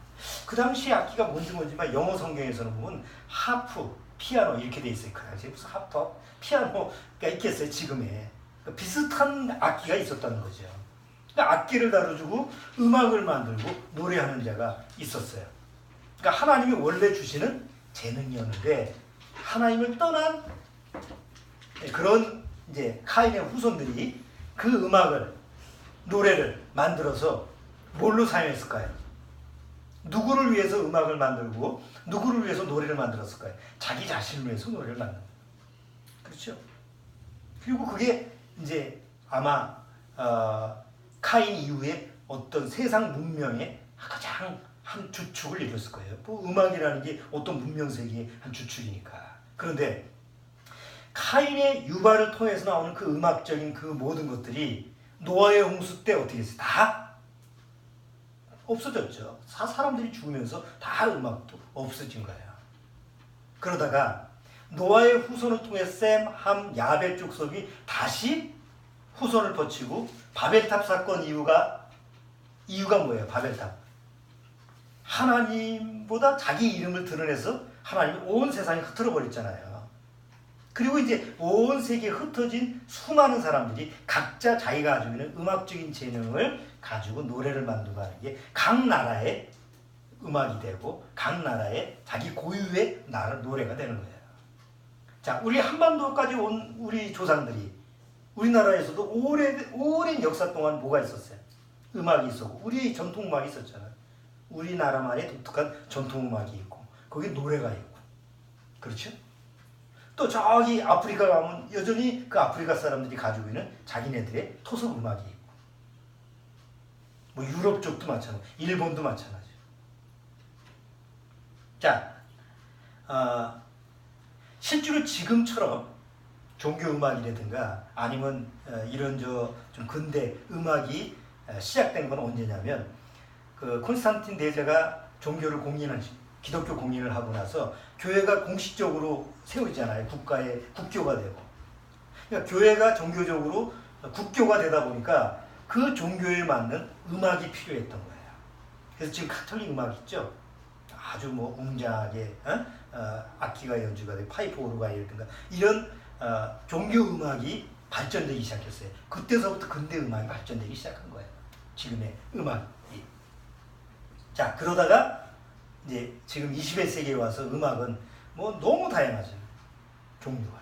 그 당시 악기가 뭔지 모르지만 영어 성경에서는 보면 하프, 피아노 이렇게 돼 있어요. 그 당시에 무슨 하프, 피아노가 있겠어요. 지금의 비슷한 악기가 있었다는 거죠. 그러니까 악기를 다뤄주고 음악을 만들고 노래하는 자가 있었어요. 그러니까 하나님이 원래 주시는 재능이었는데 하나님을 떠난 그런 이제 카인의 후손들이 그 음악을 노래를 만들어서 뭘로 사용했을까요? 누구를 위해서 음악을 만들고 누구를 위해서 노래를 만들었을까요? 자기 자신을 위해서 노래를 만든. 그렇죠? 그리고 그게 이제 아마 카인 이후에 어떤 세상 문명의 가장 한 주축을 이뤘을 거예요. 뭐 음악이라는 게 어떤 문명 세계의 한 주축이니까. 그런데 카인의 유발을 통해서 나오는 그 음악적인 그 모든 것들이 노아의 홍수 때 어떻게 했어요? 다 없어졌죠. 사람들이 죽으면서 다 음악도 없어진 거예요. 그러다가 노아의 후손을 통해 셈, 함, 야벳 족속이 다시 후손을 거치고 바벨탑 사건 이유가 뭐예요? 바벨탑. 하나님보다 자기 이름을 드러내서 하나님이 온 세상에 흩어져 버렸잖아요. 그리고 이제 온 세계에 흩어진 수많은 사람들이 각자 자기가 가지고 있는 음악적인 재능을 가지고 노래를 만들고 하는 게 각 나라의 음악이 되고 각 나라의 자기 고유의 노래가 되는 거예요. 자, 우리 한반도까지 온 우리 조상들이 우리나라에서도 오랜 역사 동안 뭐가 있었어요? 음악이 있었고 우리 전통 음악이 있었잖아요. 우리나라만의 독특한 전통 음악이 있고 거기 노래가 있고 그렇죠? 또 저기 아프리카 가면 여전히 그 아프리카 사람들이 가지고 있는 자기네들의 토속 음악이 있고 뭐 유럽 쪽도 마찬가지, 일본도 마찬가지. 자, 실제로 지금처럼 종교 음악이라든가 아니면 이런 좀 근대 음악이 시작된 건 언제냐면 그 콘스탄틴 대제가 종교를 기독교 공인을 하고 나서 교회가 공식적으로 세워지잖아요. 국가의 국교가 되고. 그러니까 교회가 종교적으로 국교가 되다 보니까 그 종교에 맞는 음악이 필요했던 거예요. 그래서 지금 카톨릭 음악 있죠. 아주 뭐 웅장하게 악기가 연주가 되고 파이프 오르간이라든가 이런 종교 음악이 발전되기 시작했어요. 그때서부터 근대 음악이 발전되기 시작한 거예요. 지금의 음악이. 자, 그러다가 이제 지금 21세기에 와서 음악은 뭐 너무 다양하죠. 종류가.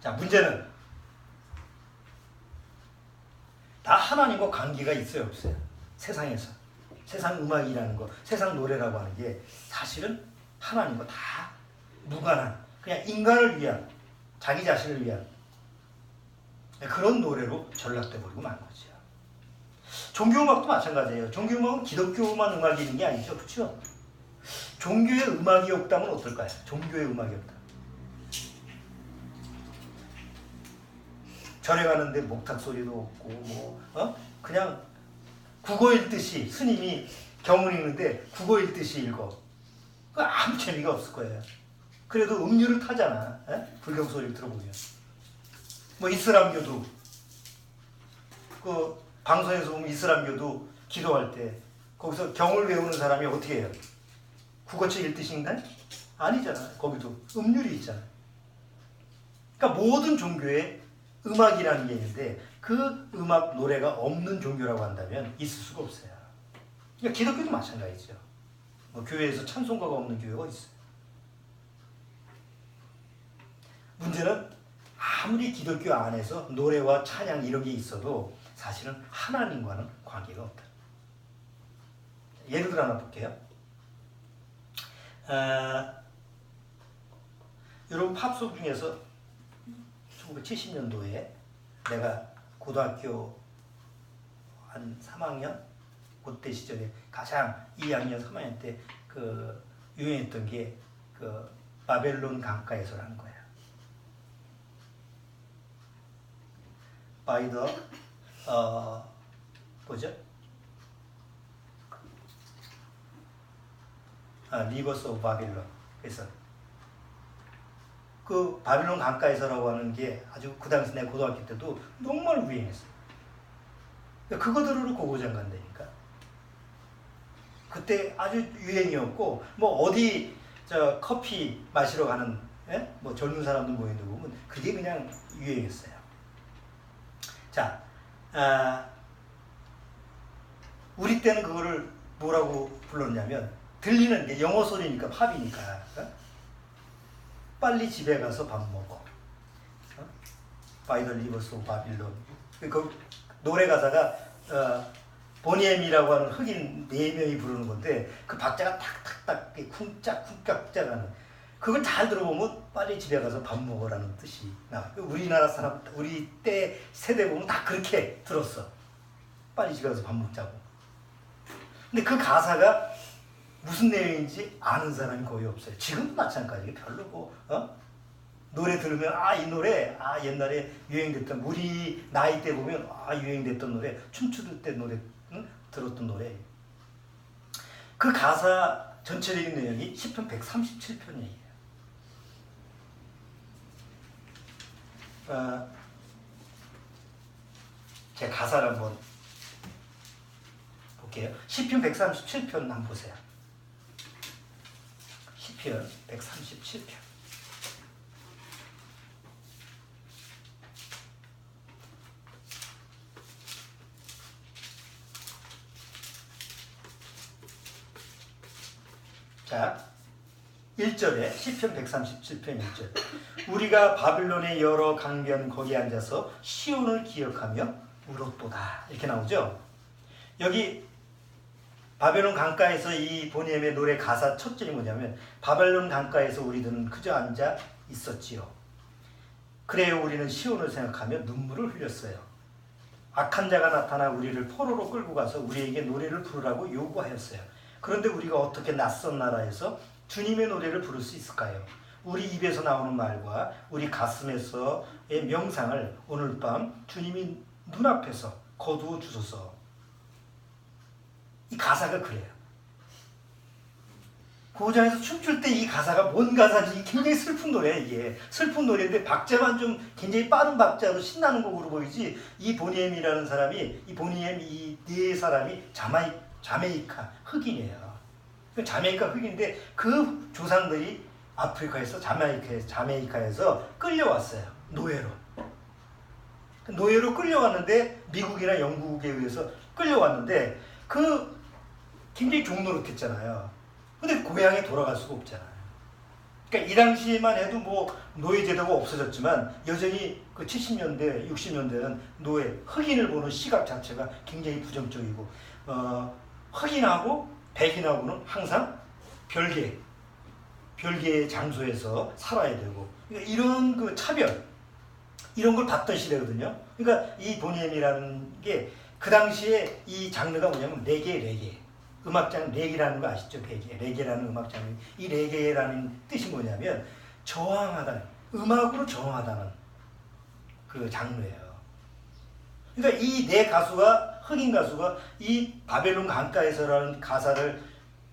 자, 문제는 다 하나님과 관계가 있어요, 없어요? 세상에서. 세상 음악이라는 거, 세상 노래라고 하는 게 사실은 하나님과 다 무관한 그냥 인간을 위한 자기 자신을 위한 그런 노래로 전락돼 버리고 만 거죠. 종교음악도 마찬가지예요. 종교음악은 기독교만 음악이 있는 게 아니죠. 그렇죠? 종교의 음악이 없다면 어떨까요? 종교의 음악이 없다. 절에 가는데 목탁 소리도 없고 그냥 국어 읽듯이 스님이 경을 읽는데 국어 읽듯이 읽어. 그 아무 재미가 없을 거예요. 그래도 음률을 타잖아. 불경 소리를 들어보면. 뭐 이슬람교도 그 방송에서 보면 이슬람교도 기도할 때 거기서 경을 외우는 사람이 어떻게 해요? 국어책 읽듯인가요? 아니잖아. 거기도 음률이 있잖아. 그러니까 모든 종교에 음악이라는 게 있는데 그 음악 노래가 없는 종교라고 한다면 있을 수가 없어요. 그러니까 기독교도 마찬가지죠. 뭐 교회에서 찬송가가 없는 교회가 있어요. 문제는 아무리 기독교 안에서 노래와 찬양 이런 게 있어도 사실은 하나님과는 관계가 없다. 예를 들어 하나 볼게요. 여러분 팝송 중에서 1970년도에 내가 고등학교 한 3학년 그때 시절에 가장 2학년 3학년 때 그 유행했던 게 그 바벨론 강가에서라는 거예요. By the 뭐죠? Rivers of Babylon. 그래서 그 바빌론 강가에서라고 하는 게 아주 그 당시 내 고등학교 때도 정말 유행했어요. 그거 들으러 고고장 간다니까. 그때 아주 유행이었고 뭐 어디 저 커피 마시러 가는 뭐 젊은 사람들 모이는 거 보면 그게 그냥 유행이었어요. 자, 우리 때는 그거를 뭐라고 불렀냐면 들리는 게 영어 소리니까 팝이니까 빨리 집에 가서 밥 먹어. By the rivers of Babylon. 그 노래 가사가 보니엠이라고 하는 흑인 4명이 부르는 건데 그 박자가 탁탁탁 쿵짝쿵짝쿵짝 하는 그걸 잘 들어보면 빨리 집에 가서 밥 먹으라는 뜻이 나와요. 우리나라 사람 우리 때 세대 보면 다 그렇게 들었어. 빨리 집에 가서 밥 먹자고. 근데 그 가사가 무슨 내용인지 아는 사람이 거의 없어요. 지금도 마찬가지예요. 별로 뭐 노래 들으면 이 노래 옛날에 유행됐던 우리 나이 때 보면 유행됐던 노래 춤추던 때 노래 들었던 노래. 그 가사 전체적인 내용이 시편 137편이에요. 제 가사를 한번 볼게요. 시편 137편 한번 보세요. 시편 137편. 자, 1절에 시편 137편 1절. 우리가 바빌론의 여러 강변 거기에 앉아서 시온을 기억하며 울었도다. 이렇게 나오죠. 여기 바벨론 강가에서 이 보니엠의 노래 가사 첫 절이 뭐냐면 바벨론 강가에서 우리들은 그저 앉아 있었지요. 그래요 우리는 시온을 생각하며 눈물을 흘렸어요. 악한 자가 나타나 우리를 포로로 끌고 가서 우리에게 노래를 부르라고 요구하였어요. 그런데 우리가 어떻게 낯선 나라에서 주님의 노래를 부를 수 있을까요? 우리 입에서 나오는 말과 우리 가슴에서의 명상을 오늘 밤 주님이 눈앞에서 거두어 주소서. 이 가사가 그래요. 고장에서 춤출 때 이 가사가 뭔 가사인지 굉장히 슬픈 노래야. 이게 슬픈 노래인데 박자만 좀 굉장히 빠른 박자로 신나는 곡으로 보이지. 이 보니엠이라는 사람이 이 보니엠 이 네 사람이 자메이카 흑인이에요. 자메이카 흑인인데 그 조상들이 아프리카에서 자메이카에서 끌려왔어요. 노예로 끌려왔는데 미국이나 영국에 의해서 끌려왔는데 그 굉장히 종노릇했잖아요. 근데 고향에 돌아갈 수가 없잖아요. 그러니까 이 당시에만 해도 뭐 노예 제도가 없어졌지만 여전히 그 70년대, 60년대는 흑인을 보는 시각 자체가 굉장히 부정적이고 흑인하고 백인하고는 항상 별개의 장소에서 살아야 되고 그러니까 이런 그 차별 이런 걸 봤던 시대거든요. 그러니까 이 보니엠이라는 게 그 당시에 이 장르가 뭐냐면 레게 음악장 레게라는 거 아시죠? 레게라는 음악장르. 이 레게라는 뜻이 뭐냐면 저항하다는 음악으로 저항하다는 그 장르예요. 그러니까 이 네 가수가 흑인 가수가 이 바벨론 강가에서라는 가사를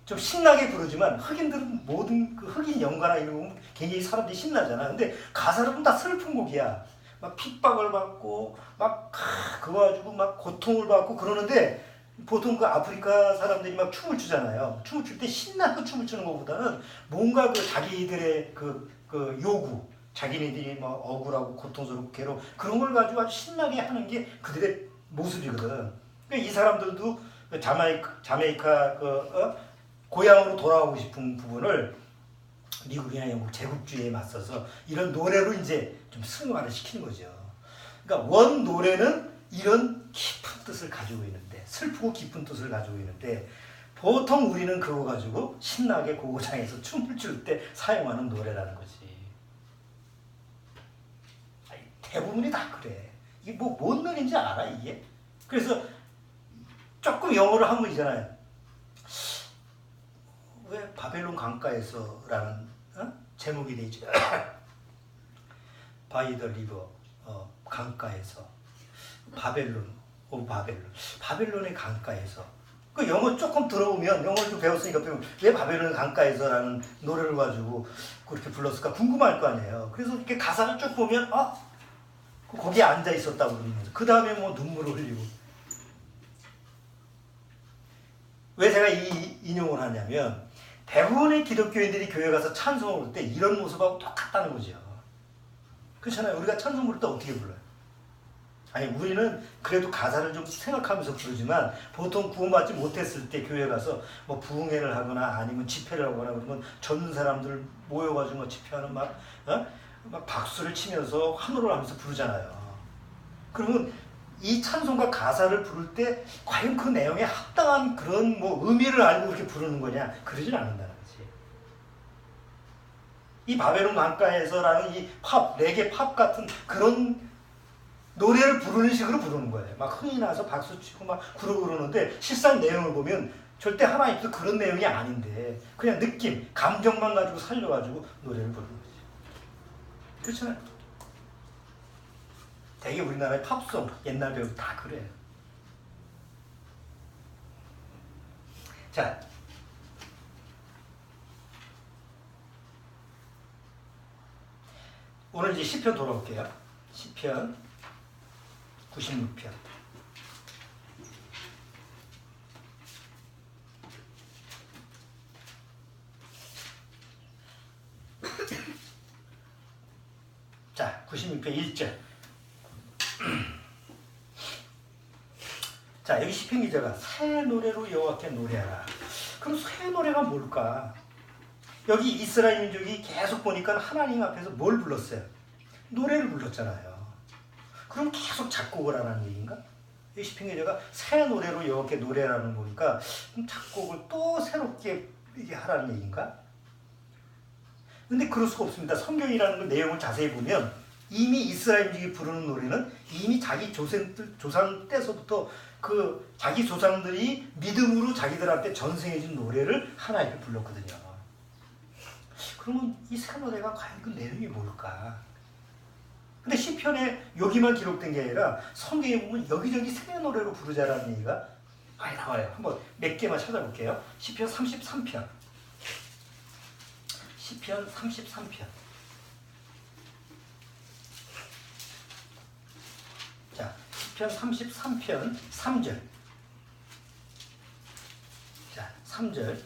좀 신나게 부르지만 흑인들은 모든 그 흑인 연가나 이런 거 보면 굉장히 사람들이 신나잖아. 근데 가사를 보면 다 슬픈 곡이야. 막 핍박을 받고 막 그거 가지고 막 고통을 받고 그러는데 보통 그 아프리카 사람들이 막 춤을 추잖아요. 춤을 출 때 신나게 춤을 추는 것보다는 뭔가 그 자기들의 그 요구, 자기네들이 막 억울하고 고통스럽고 괴로워 그런 걸 가지고 아주 신나게 하는 게 그들의 모습이거든. 그러니까 이 사람들도 자메이카 고향으로 돌아오고 싶은 부분을 미국이나 영국 제국주의에 맞서서 이런 노래로 이제 좀 승화를 시키는 거죠. 그러니까 원 노래는 이런 깊은 뜻을 가지고 있는데 슬프고 깊은 뜻을 가지고 있는데 보통 우리는 그거 가지고 신나게 고고장에서 춤을 출 때 사용하는 노래라는 거지. 대부분이 다 그래. 이게 뭔 노래인지 알아 이게? 그래서 조금 영어로 하면 있잖아요. 왜 바벨론 강가에서라는 제목이 돼 있죠. 바이 더 리버 강가에서 바벨론의 강가에서 그 영어 조금 들어보면 영어를 좀 배웠으니까 왜 바벨론 강가에서라는 노래를 가지고 그렇게 불렀을까 궁금할 거 아니에요. 그래서 이렇게 가사를 쭉 보면 거기에 앉아 있었다고 그러면서 그 다음에 뭐 눈물을 흘리고 왜 제가 이 인용을 하냐면 대부분의 기독교인들이 교회 가서 찬송을 부를 때 이런 모습하고 똑같다는 거죠. 그렇잖아요. 우리가 찬송 부를 때 어떻게 불러요? 아니 우리는 그래도 가사를 좀 생각하면서 부르지만 보통 구원받지 못했을 때 교회 가서 뭐 부흥회를 하거나 아니면 집회를 하거나 그러면 전 사람들 모여가지고 뭐 집회하는 막 박수를 치면서 환호를 하면서 부르잖아요. 그러면 이 찬송과 가사를 부를 때 과연 그 내용에 합당한 그런 뭐 의미를 알고 그렇게 부르는 거냐? 그러진 않는다는 거지. 이 바벨론 강가에서라는 이 레게 팝 같은 그런 노래를 부르는 식으로 부르는 거예요. 막 흥이 나서 박수 치고 막 그러고 그러는데 실상 내용을 보면 절대 하나님께서 그런 내용이 아닌데 그냥 느낌, 감정만 가지고 살려가지고 노래를 부르는 거지. 그렇잖아요. 되게 우리나라의 팝송, 옛날 배우 다 그래요. 자, 오늘 이제 시편 돌아올게요. 시편 96편. 자, 96편 1절. 자, 여기 시편 기자가 새 노래로 여호와께 노래하라. 그럼 새 노래가 뭘까? 여기 이스라엘 민족이 계속 보니까 하나님 앞에서 뭘 불렀어요? 노래를 불렀잖아요. 그럼 계속 작곡을 하라는 얘기인가? 이 시편 기자가 새 노래로 여호와께 노래하라는 거니까 작곡을 또 새롭게 이게 하라는 얘기인가? 근데 그럴 수가 없습니다. 성경이라는 그 내용을 자세히 보면 이미 이스라엘 민족이 부르는 노래는 이미 자기 조상 때서부터 그 자기 조상들이 믿음으로 자기들한테 전승해준 노래를 하나님께 불렀거든요. 그러면 이 새 노래가 과연 그 내용이 뭘까? 근데 시편에 여기만 기록된 게 아니라 성경에 보면 여기저기 새 노래로 부르자라는 얘기가 많이 나와요. 한번 몇 개만 찾아볼게요. 시편 33편. 시편 33편. 자, 시편 33편 3절. 자, 3절.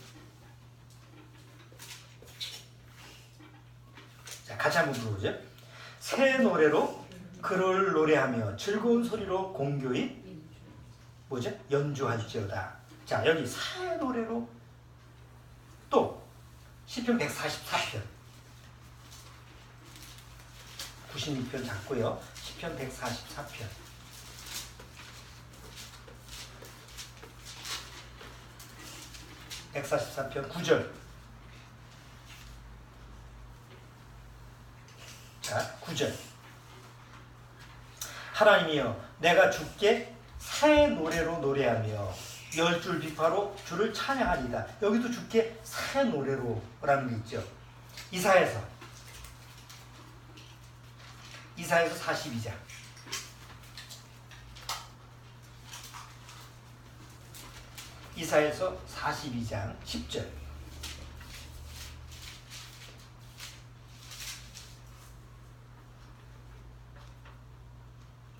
자, 같이 한번 불러보죠. 새 노래로 그를 노래하며 즐거운 소리로 공교히 뭐죠? 연주할지어다. 자, 여기 새 노래로 또 시편 144편 96편 작고요. 시편 144편 144편 9절. 자, 9절. 하나님이여 내가 주께 새 노래로 노래하며 10줄 비파로 주를 찬양하리다. 여기도 주께 새 노래로 라는 게 있죠. 이사야서 42장. 이사야서 42장 10절.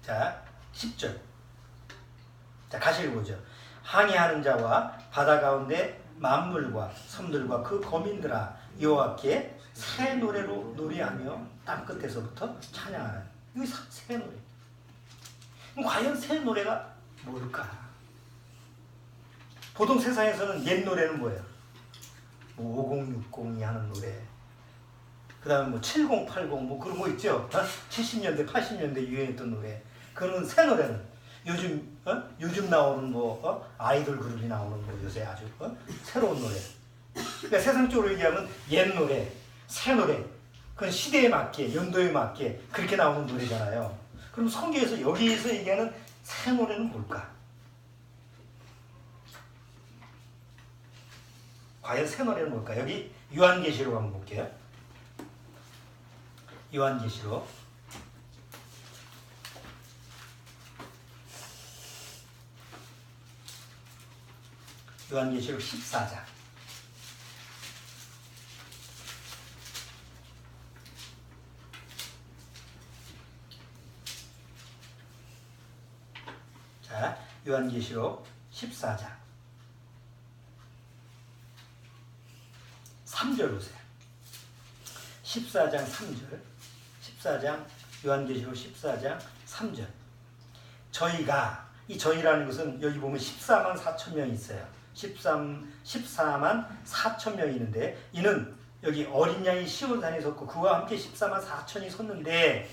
자, 10절. 자, 같이 읽어보죠. 항해하는 자와 바다 가운데 만물과 섬들과 그 거민들아 여호와께 새 노래로 노래하며 땅 끝에서부터 찬양하는. 이게 새 노래. 그럼 과연 새 노래가 뭘까? 보통 세상에서는 옛 노래는 뭐예요? 뭐 5060이 하는 노래. 그 다음에 뭐 7080, 뭐 그런 거 있죠? 70년대, 80년대 유행했던 노래. 그런 새 노래는 요즘 나오는 뭐 아이돌 그룹이 나오는 거 요새 아주 새로운 노래. 그러니까 세상적으로 얘기하면 옛 노래, 새 노래. 그건 시대에 맞게, 연도에 맞게 그렇게 나오는 노래잖아요. 그럼 성경에서 여기에서 얘기하는 새 노래는 뭘까? 과연 새 노래는 뭘까? 여기 요한계시록 한번 볼게요. 요한계시록 요한계시록 14장. 자, 요한계시록 14장. 14장 3절. 14장 요한계시록 14장 3절. 저희가 이 저희라는 것은 여기 보면 14만 4천 명이 있어요. 14만 4천 명이 있는데 이는 여기 어린 양이 시온산에 섰고 그와 함께 14만 4천이 섰는데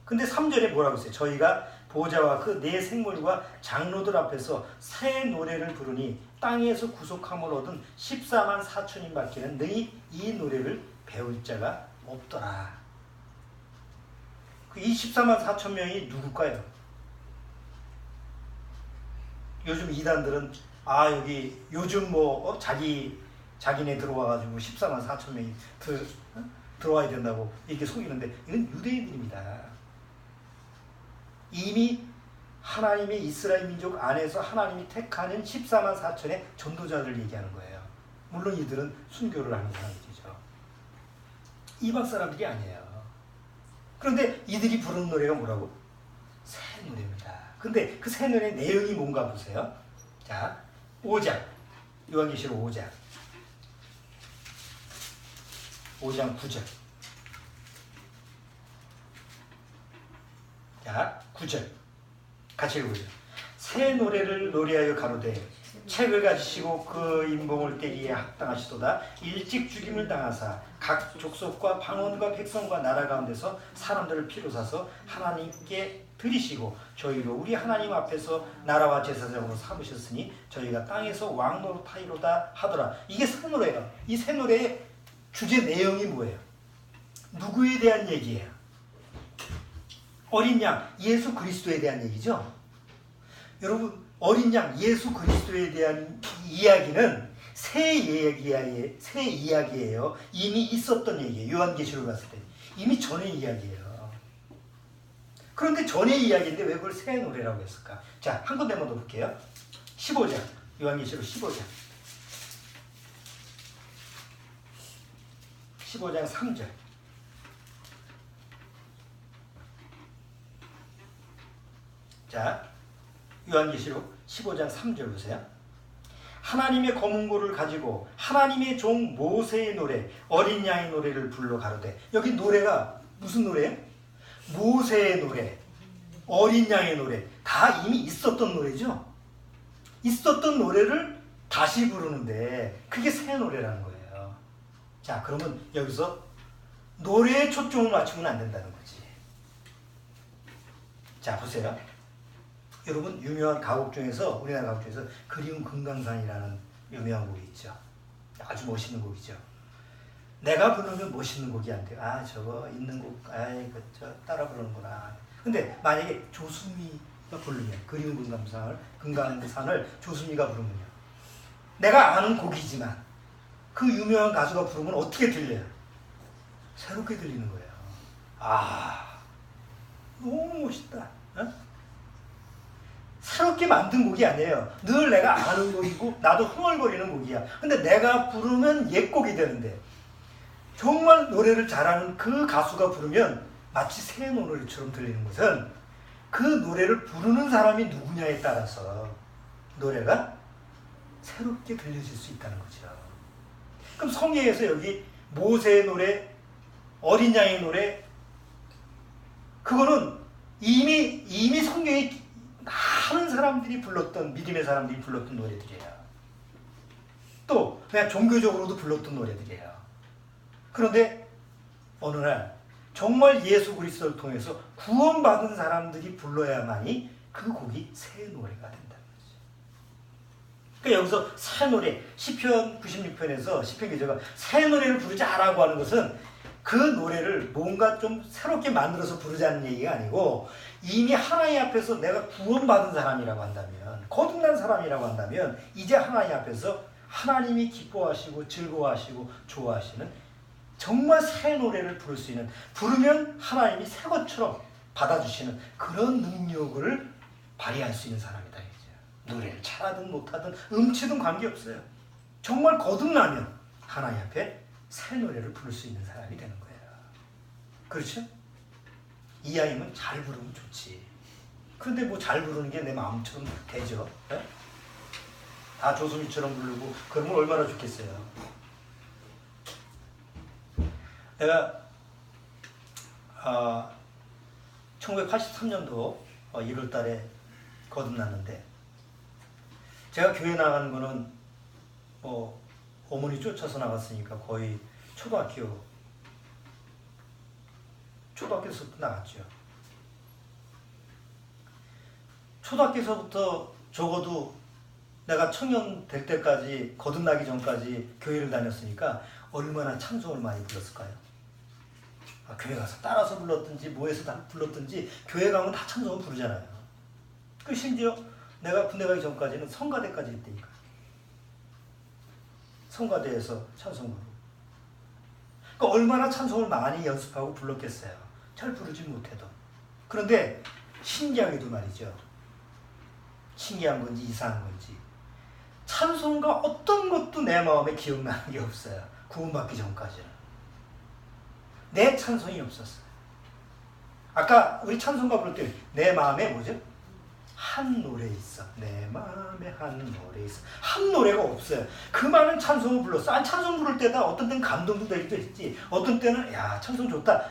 근데 3절에 뭐라고 했어요? 저희가 보좌와 그 네 생물과 장로들 앞에서 새 노래를 부르니 땅에서 구속함을 얻은 14만 4천인 밖에는 너희 이 노래를 배울 자가 없더라. 그 24만 4천 명이 누굴까요? 요즘 이단들은 여기 요즘 자기네 들어와가지고 14만 4천 명이 들어와야 된다고 이렇게 속이는데 이건 유대인들입니다. 이미 하나님의 이스라엘 민족 안에서 하나님이 택하는 14만 4천의 전도자를 얘기하는 거예요. 물론 이들은 순교를 하는 사람들이죠. 이방 사람들이 아니에요. 그런데 이들이 부르는 노래가 뭐라고? 새 노래입니다. 근데 그 새 노래 내용이 뭔가 보세요. 자, 5장 요한계시록 5장 9절. 자, 9절 같이 읽어보죠. 새 노래를 노래하여 가로되 책을 가지시고 그 인봉을 떼기에 합당하시도다. 일찍 죽임을 당하사 각 족속과 방언과 백성과 나라 가운데서 사람들을 피로 사서 하나님께 드리시고 저희로 우리 하나님 앞에서 나라와 제사장으로 삼으셨으니 저희가 땅에서 왕노릇하리로다 하더라. 이게 새 노래예요. 이 새 노래의 주제 내용이 뭐예요? 누구에 대한 얘기예요? 어린 양 예수 그리스도에 대한 얘기죠. 여러분 어린 양 예수 그리스도에 대한 이야기는 새 이야기예요. 이미 있었던 얘기예요. 요한계시록 갔을 때 이미 전의 이야기예요. 그런데 전의 이야기인데 왜 그걸 새 노래라고 했을까? 자, 한 군데만 더 볼게요. 15장 요한계시록 15장 3절. 자, 요한계시록 15장 3절 보세요. 하나님의 검은고를 가지고 하나님의 종 모세의 노래 어린 양의 노래를 불러 가로되. 여기 노래가 무슨 노래예요? 모세의 노래, 어린 양의 노래 다 이미 있었던 노래죠. 있었던 노래를 다시 부르는데 그게 새 노래라는 거예요. 자, 그러면 여기서 노래에 초점을 맞추면 안 된다는 거지. 자, 보세요. 여러분 유명한 가곡 중에서 우리나라 가곡 중에서 그리운 금강산이라는 유명한 곡이 있죠. 아주 멋있는 곡이죠. 내가 부르면 멋있는 곡이 안 돼요. 저거 있는 곡, 저 따라 부르는구나. 근데 만약에 조수미가 부르면 그리운 금강산을 조수미가 부르면요. 내가 아는 곡이지만 그 유명한 가수가 부르면 어떻게 들려요? 새롭게 들리는 거예요. 너무 멋있다. 어? 새롭게 만든 곡이 아니에요. 늘 내가 아는 곡이고 나도 흥얼거리는 곡이야. 근데 내가 부르면 옛곡이 되는데 정말 노래를 잘하는 그 가수가 부르면 마치 새 노래처럼 들리는 것은 그 노래를 부르는 사람이 누구냐에 따라서 노래가 새롭게 들려질 수 있다는 거죠. 그럼 성경에서 여기 모세의 노래, 어린 양의 노래 그거는 이미 성경에 많은 사람들이 불렀던 믿음의 사람들이 불렀던 노래들이에요. 또 그냥 종교적으로도 불렀던 노래들이에요. 그런데 어느 날 정말 예수 그리스도를 통해서 구원받은 사람들이 불러야만이 그 곡이 새 노래가 된다는 거죠. 그러니까 여기서 새 노래 시편 96편에서 시편 기자가 새 노래를 부르자라고 하는 것은 그 노래를 뭔가 좀 새롭게 만들어서 부르자는 얘기가 아니고 이미 하나님 앞에서 내가 구원받은 사람이라고 한다면 거듭난 사람이라고 한다면 이제 하나님 앞에서 하나님이 기뻐하시고 즐거워하시고 좋아하시는 정말 새 노래를 부를 수 있는 부르면 하나님이 새 것처럼 받아주시는 그런 능력을 발휘할 수 있는 사람이다. 이제. 노래를 잘하든 못하든 음치든 관계없어요. 정말 거듭나면 하나님 앞에 새 노래를 부를 수 있는 사람이 되는 거예요. 그렇죠? 이하임은 잘 부르면 좋지. 그런데 뭐 잘 부르는 게 내 마음처럼 되죠? 네? 다 조수미처럼 부르고 그러면 얼마나 좋겠어요. 내가 1983년도 1월 달에 거듭났는데 제가 교회 나간 거는 뭐 어머니 쫓아서 나갔으니까 거의 초등학교에서부터 나갔죠. 초등학교에서부터 적어도 내가 청년 될 때까지 거듭나기 전까지 교회를 다녔으니까 얼마나 찬송을 많이 불렀을까요? 교회 가서 따라서 불렀든지 뭐해서 다 불렀든지 교회 가면 다 찬송을 부르잖아요. 그 심지어 내가 군대 가기 전까지는 성가대까지 했다니까. 성가대에서 찬송 부르고. 그러니까 얼마나 찬송을 많이 연습하고 불렀겠어요. 잘 부르지 못해도. 그런데 신기하게도 말이죠. 신기한 건지 이상한 건지 찬송가 어떤 것도 내 마음에 기억나는 게 없어요. 구원받기 전까지는. 내 찬송이 없었어요. 아까 우리 찬송가 부를 때 내 마음에 뭐죠? 한 노래 있어. 내 마음에 한 노래 있어. 한 노래가 없어요. 그 많은 찬송을 불렀어. 찬송 부를 때다 어떤 때는 감동도 되기도 했지. 어떤 때는 야 찬송 좋다.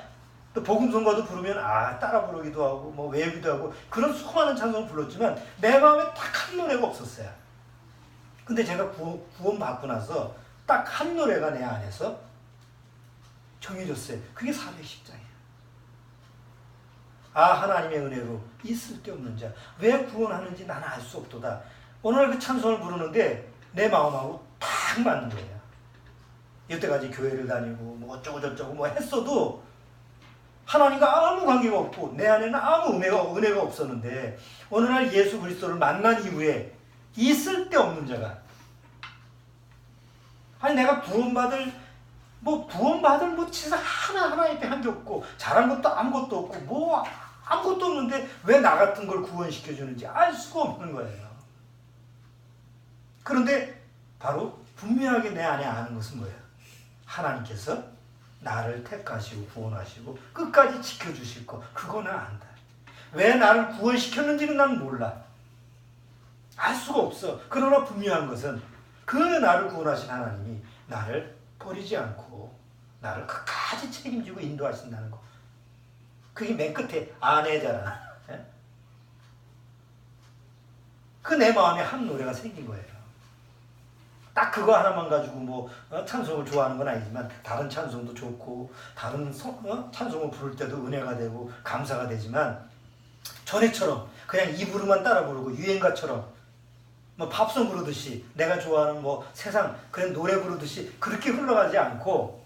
또 복음성가도 부르면 따라 부르기도 하고 뭐 외우기도 하고 그런 수많은 찬송을 불렀지만 내 마음에 딱 한 노래가 없었어요. 근데 제가 구원 받고 나서 딱 한 노래가 내 안에서 정해졌어요. 그게 410장이에요. 하나님의 은혜로 이 쓸데없는 자 왜 구원하는지 나는 알 수 없도다. 오늘 그 찬송을 부르는데 내 마음하고 딱 맞는 거예요. 여태까지 교회를 다니고 뭐 어쩌고 저쩌고 뭐 했어도 하나님과 아무 관계가 없고 내 안에는 아무 은혜가 없었는데 어느 날 예수 그리스도를 만난 이후에 이 쓸데없는 자가 내가 구원받을 치사 하나 옆에 한 게 없고 잘한 것도 아무것도 없고 뭐 아무것도 없는데 왜 나 같은 걸 구원시켜주는지 알 수가 없는 거예요. 그런데 바로 분명하게 내 안에 아는 것은 뭐예요? 하나님께서 나를 택하시고 구원하시고 끝까지 지켜주실 거 그거는 안다. 왜 나를 구원시켰는지는 난 몰라. 알 수가 없어. 그러나 분명한 것은 그 나를 구원하신 하나님이 나를 버리지 않고 나를 끝까지 책임지고 인도하신다는 거. 그게 맨 끝에 아내잖아. 그 내 마음에 한 노래가 생긴 거예요. 딱 그거 하나만 가지고 찬송을 좋아하는 건 아니지만 다른 찬송도 좋고 다른 찬송을 부를 때도 은혜가 되고 감사가 되지만 전에처럼 그냥 입으로만 따라 부르고 유행가처럼 팝송 부르듯이 내가 좋아하는 세상 그런 노래 부르듯이 그렇게 흘러가지 않고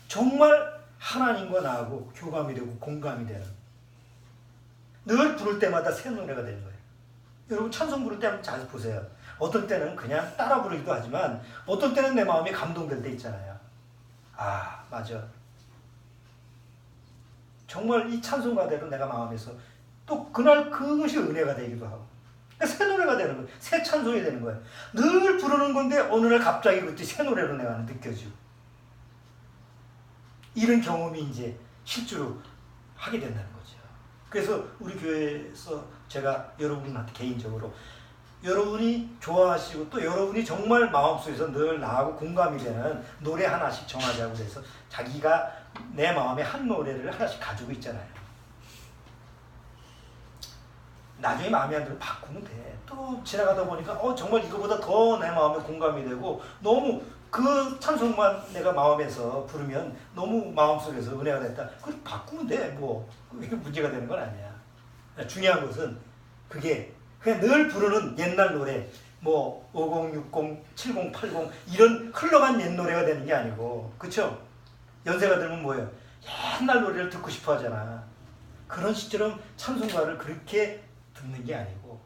정말 하나님과 나하고 교감이 되고 공감이 되는 늘 부를 때마다 새 노래가 되는 거예요. 여러분 찬송 부를 때 한번 잘 보세요. 어떤 때는 그냥 따라 부르기도 하지만 어떤 때는 내 마음이 감동될 때 있잖아요. 맞아. 정말 이 찬송가대로 내가 마음에서 또 그날 그것이 은혜가 되기도 하고 새 노래가 되는 거예요. 새 찬송이 되는 거예요. 늘 부르는 건데 어느 날 갑자기 그때 새 노래로 내가 느껴지고 이런 경험이 이제 실제로 하게 된다는 거죠. 그래서 우리 교회에서 제가 여러분한테 개인적으로 여러분이 좋아하시고 또 여러분이 정말 마음속에서 늘 나하고 공감이 되는 노래 하나씩 정하자고 해서 자기가 내 마음에 한 노래를 하나씩 가지고 있잖아요. 나중에 마음에 안 들면 바꾸면 돼. 또 지나가다 보니까 정말 이거보다 더 내 마음에 공감이 되고 너무 그 찬송만 내가 마음에서 부르면 너무 마음속에서 은혜가 됐다. 그럼 바꾸면 돼. 그게 문제가 되는 건 아니야. 중요한 것은 그게 그냥 늘 부르는 옛날 노래 50, 60, 70, 80 이런 흘러간 옛 노래가 되는 게 아니고 그쵸? 연세가 들면 뭐예요? 옛날 노래를 듣고 싶어 하잖아. 그런 시처럼 찬송가를 그렇게 듣는 게 아니고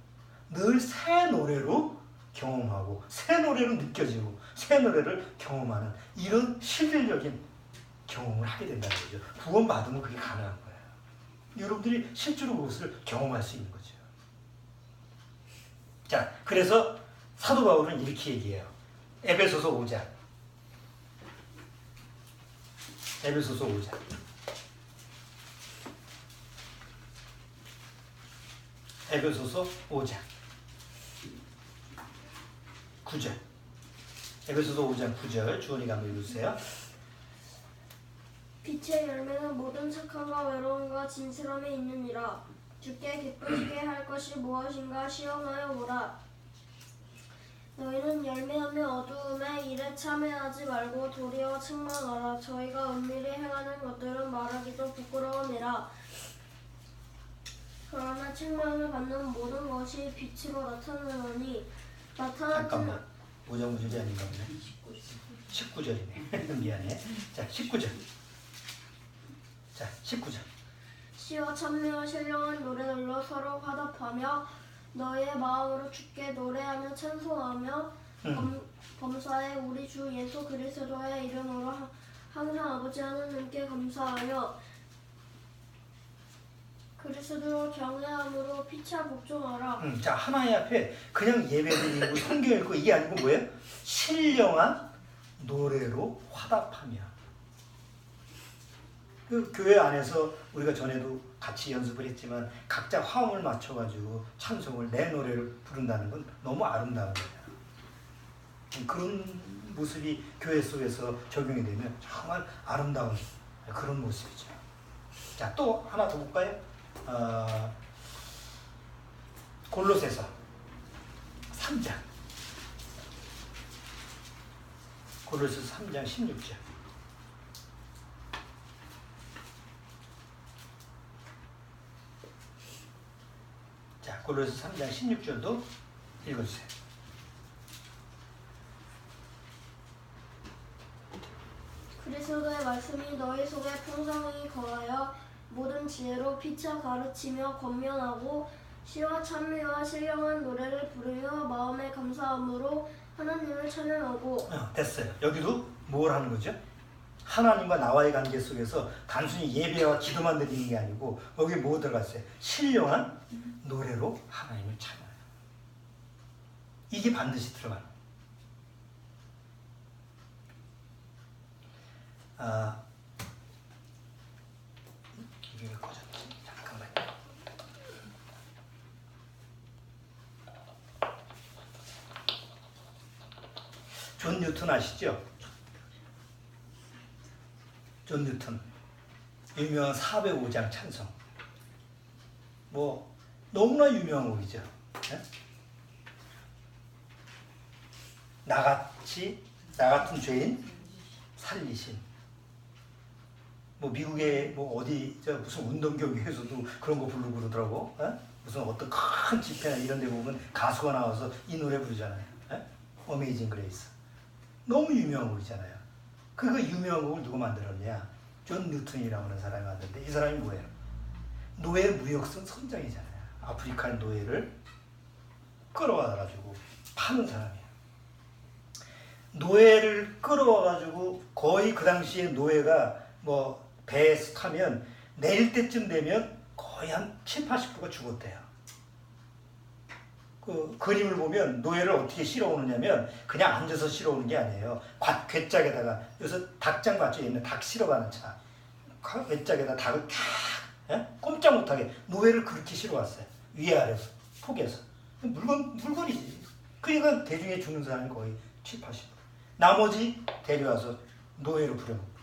늘 새 노래로 경험하고 새 노래로 느껴지고 새 노래를 경험하는 이런 실질적인 경험을 하게 된다는 거죠. 구원받으면 그게 가능한 거예요. 여러분들이 실제로 그것을 경험할 수 있는 거죠. 자, 그래서 사도 바울은 이렇게 얘기해요. 에베소서 5장. 에베소서 5장. 에베소서 5장 9절. 에베소서 5장 9절 주원이가 한번 읽으세요. 빛의 열매는 모든 착함과 외로움과 진실함에 있느니라. 주께 기쁘시게 할 것이 무엇인가 시험하여 보라. 너희는 열매하며 어두움의 일에 참여하지 말고 도리어 책망하라. 저희가 은밀히 행하는 것들은 말하기도 부끄러움이라. 그러나 책망을 받는 모든 것이 빛으로 나타나노니 잠깐만. 무정무절이 아닌가 보네. 19절이네. 미안해. 자, 19절. 자, 19절. 시와 찬미와 신령한 노래들로 서로 화답하며 너희의 마음으로 주께 노래하며 찬송하며 범사에 우리 주 예수 그리스도의 이름으로 항상 아버지 하나님께 감사하여 그리스도로 경외함으로 피차 복종하라. 자, 하나님 앞에 그냥 예배드리고 성경 읽고 이게 아니고 뭐예요? 신령한 노래로 화답하며. 그 교회 안에서 우리가 전에도 같이 연습을 했지만 각자 화음을 맞춰가지고 찬송을 내 노래를 부른다는 건 너무 아름다운 거예요. 그런 모습이 교회 속에서 적용이 되면 정말 아름다운 그런 모습이죠. 자, 또 하나 더 볼까요? 골로새서 3장. 골로새서 3장 16절. 자, 골로새서 3장 16절도 읽어주세요. 그리스도의 말씀이 너희 속에 풍성히 거하여 모든 지혜로 피차 가르치며 권면하고 시와 찬미와 신령한 노래를 부르며 마음의 감사함으로 하나님을 찬양하고. 됐어요. 여기도 뭘 하는 거죠? 하나님과 나와의 관계 속에서 단순히 예배와 기도만 드리는 게 아니고 여기 뭐 들어갔어요? 신령한 노래로 하나님을 찬양해요. 이게 반드시 들어가는. 이게 왜 꺼졌지? 잠깐만요. 존 뉴턴 아시죠? 존 뉴턴 유명한 405장 찬송. 뭐 너무나 유명한 곡이죠. 네? 나 같은 죄인 살리신. 뭐 미국의 뭐 어디 무슨 운동경기에서도 그런 거 부르고 그러더라고. 무슨 어떤 큰 집회나 이런 데 보면 가수가 나와서 이 노래 부르잖아요. 어메이징 그레이스. 너무 유명한 곡이잖아요. 그 유명한 곡을 누가 만들었냐? 존 뉴턴이라고 하는 사람이 만들었는데 이 사람이 뭐예요? 노예 무역선 선장이잖아요. 아프리카의 노예를 끌어와가지고 파는 사람이에요. 노예를 끌어와가지고 거의 그 당시에 노예가 뭐 배에 타면 내릴 때쯤 되면 거의 한 70~80%가 죽었대요. 그 그림을 보면 노예를 어떻게 실어오느냐면 그냥 앉아서 실어오는 게 아니에요. 궤짝에다가 여기서 닭장 맞죠? 있는 닭 실어가는 차. 궤짝에다 닭을 탁 꼼짝 못하게 노예를 그렇게 실어왔어요. 위아래로 폭에서. 물건이지. 그러니까 대중에 죽는 사람이 거의 70~80%. 나머지 데려와서 노예로 부려먹고.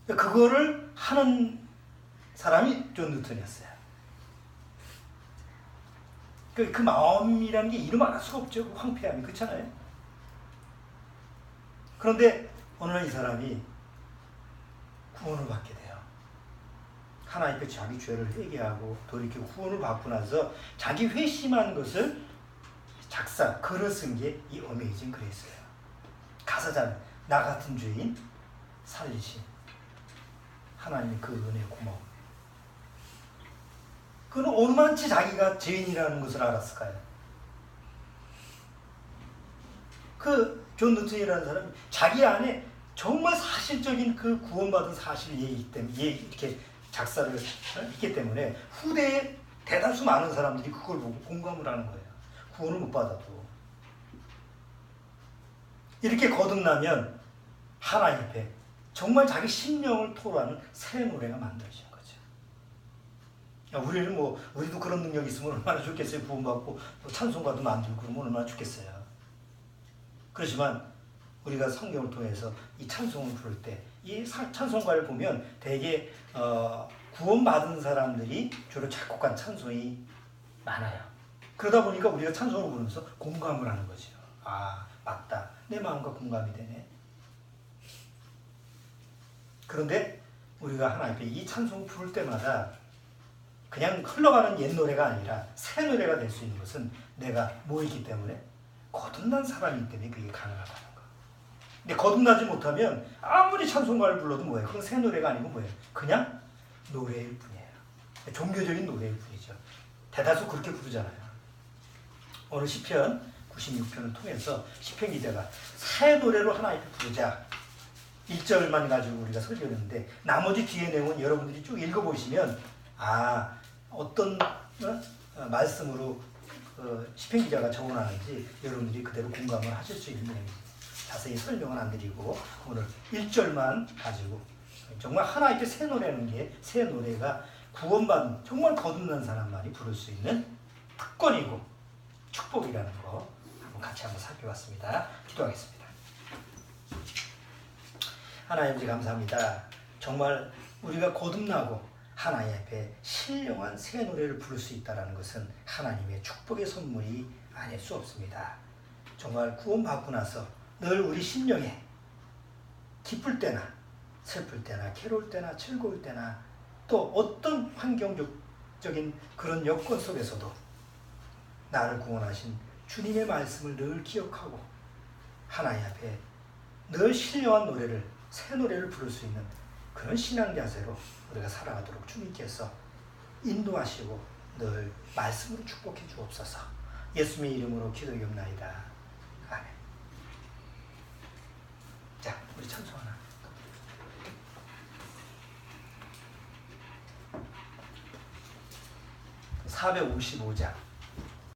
그거를 하는 사람이 존 뉴턴이었어요. 그 마음이라는 게 이름 알 수가 없죠. 그 황폐함이. 그렇잖아요. 그런데 어느 날 이 사람이 구원을 받게 돼요. 하나님께 자기 죄를 회개하고 돌이켜 구원을 받고 나서 자기 회심한 것을 글을 쓴 게 이 어메이징 그레이스예요. 가사잖아요. 나 같은 죄인 살리신 하나님의 그 은혜 고마워. 그는 얼마만치 자기가 죄인이라는 것을 알았을까요? 그 존 뉴턴이라는 사람이 자기 안에 정말 사실적인 그 구원받은 사실을 얘기하기 때문에 이렇게 작사를 했기 때문에 후대에 대다수 많은 사람들이 그걸 보고 공감을 하는 거예요. 구원을 못 받아도. 이렇게 거듭나면 하나님 앞에 정말 자기 심령을 토로하는 새 노래가 만들어지는 거죠. 우리도 그런 능력이 있으면 얼마나 좋겠어요. 구원받고 또 찬송가도 만들고 그러면 얼마나 좋겠어요. 그렇지만 우리가 성경을 통해서 이 찬송을 부를 때 이 찬송가를 보면 대개 구원받은 사람들이 주로 작곡한 찬송이 많아요. 그러다 보니까 우리가 찬송을 부르면서 공감을 하는 거죠. 아, 맞다. 내 마음과 공감이 되네. 그런데 우리가 하나님 앞에 이 찬송을 부를 때마다 그냥 흘러가는 옛 노래가 아니라 새 노래가 될 수 있는 것은 내가 뭐 있기 때문에? 거듭난 사람이기 때문에 그게 가능하다는 거. 근데 거듭나지 못하면 아무리 찬송가를 불러도 뭐예요? 그건 새 노래가 아니고 뭐예요? 그냥 노래일 뿐이에요. 종교적인 노래일 뿐이죠. 대다수 그렇게 부르잖아요. 오늘 시편 96편을 통해서 시편 기자가 새 노래로 하나님 앞에 부르자 1절만 가지고 우리가 설교를 했는데 나머지 뒤에 내용은 여러분들이 쭉 읽어보시면 어떤 말씀으로 시편 기자가 적어놨는지 여러분들이 그대로 공감을 하실 수 있는 내용입니다. 자세히 설명은 안 드리고 오늘 1절만 가지고 정말 하나님께 새 노래라는 게 새 노래가 구원받은 정말 거듭난 사람만이 부를 수 있는 특권이고 축복이라는 거 같이 한번 살펴봤습니다. 기도하겠습니다. 하나님 아버지 감사합니다. 정말 우리가 거듭나고 하나님 앞에 신령한 새 노래를 부를 수 있다는 것은 하나님의 축복의 선물이 아닐 수 없습니다. 정말 구원받고 나서 늘 우리 심령에 기쁠 때나 슬플 때나 괴로울 때나 즐거울 때나 또 어떤 환경적인 그런 여건 속에서도 나를 구원하신 주님의 말씀을 늘 기억하고 하나님 앞에 늘 신령한 노래를 새 노래를 부를 수 있는 그런 신앙 자세로 우리가 살아가도록 주님께서 인도하시고 늘 말씀으로 축복해 주옵소서. 예수님의 이름으로 기도하옵나이다. 아멘. 자, 우리 찬송 하나. 455장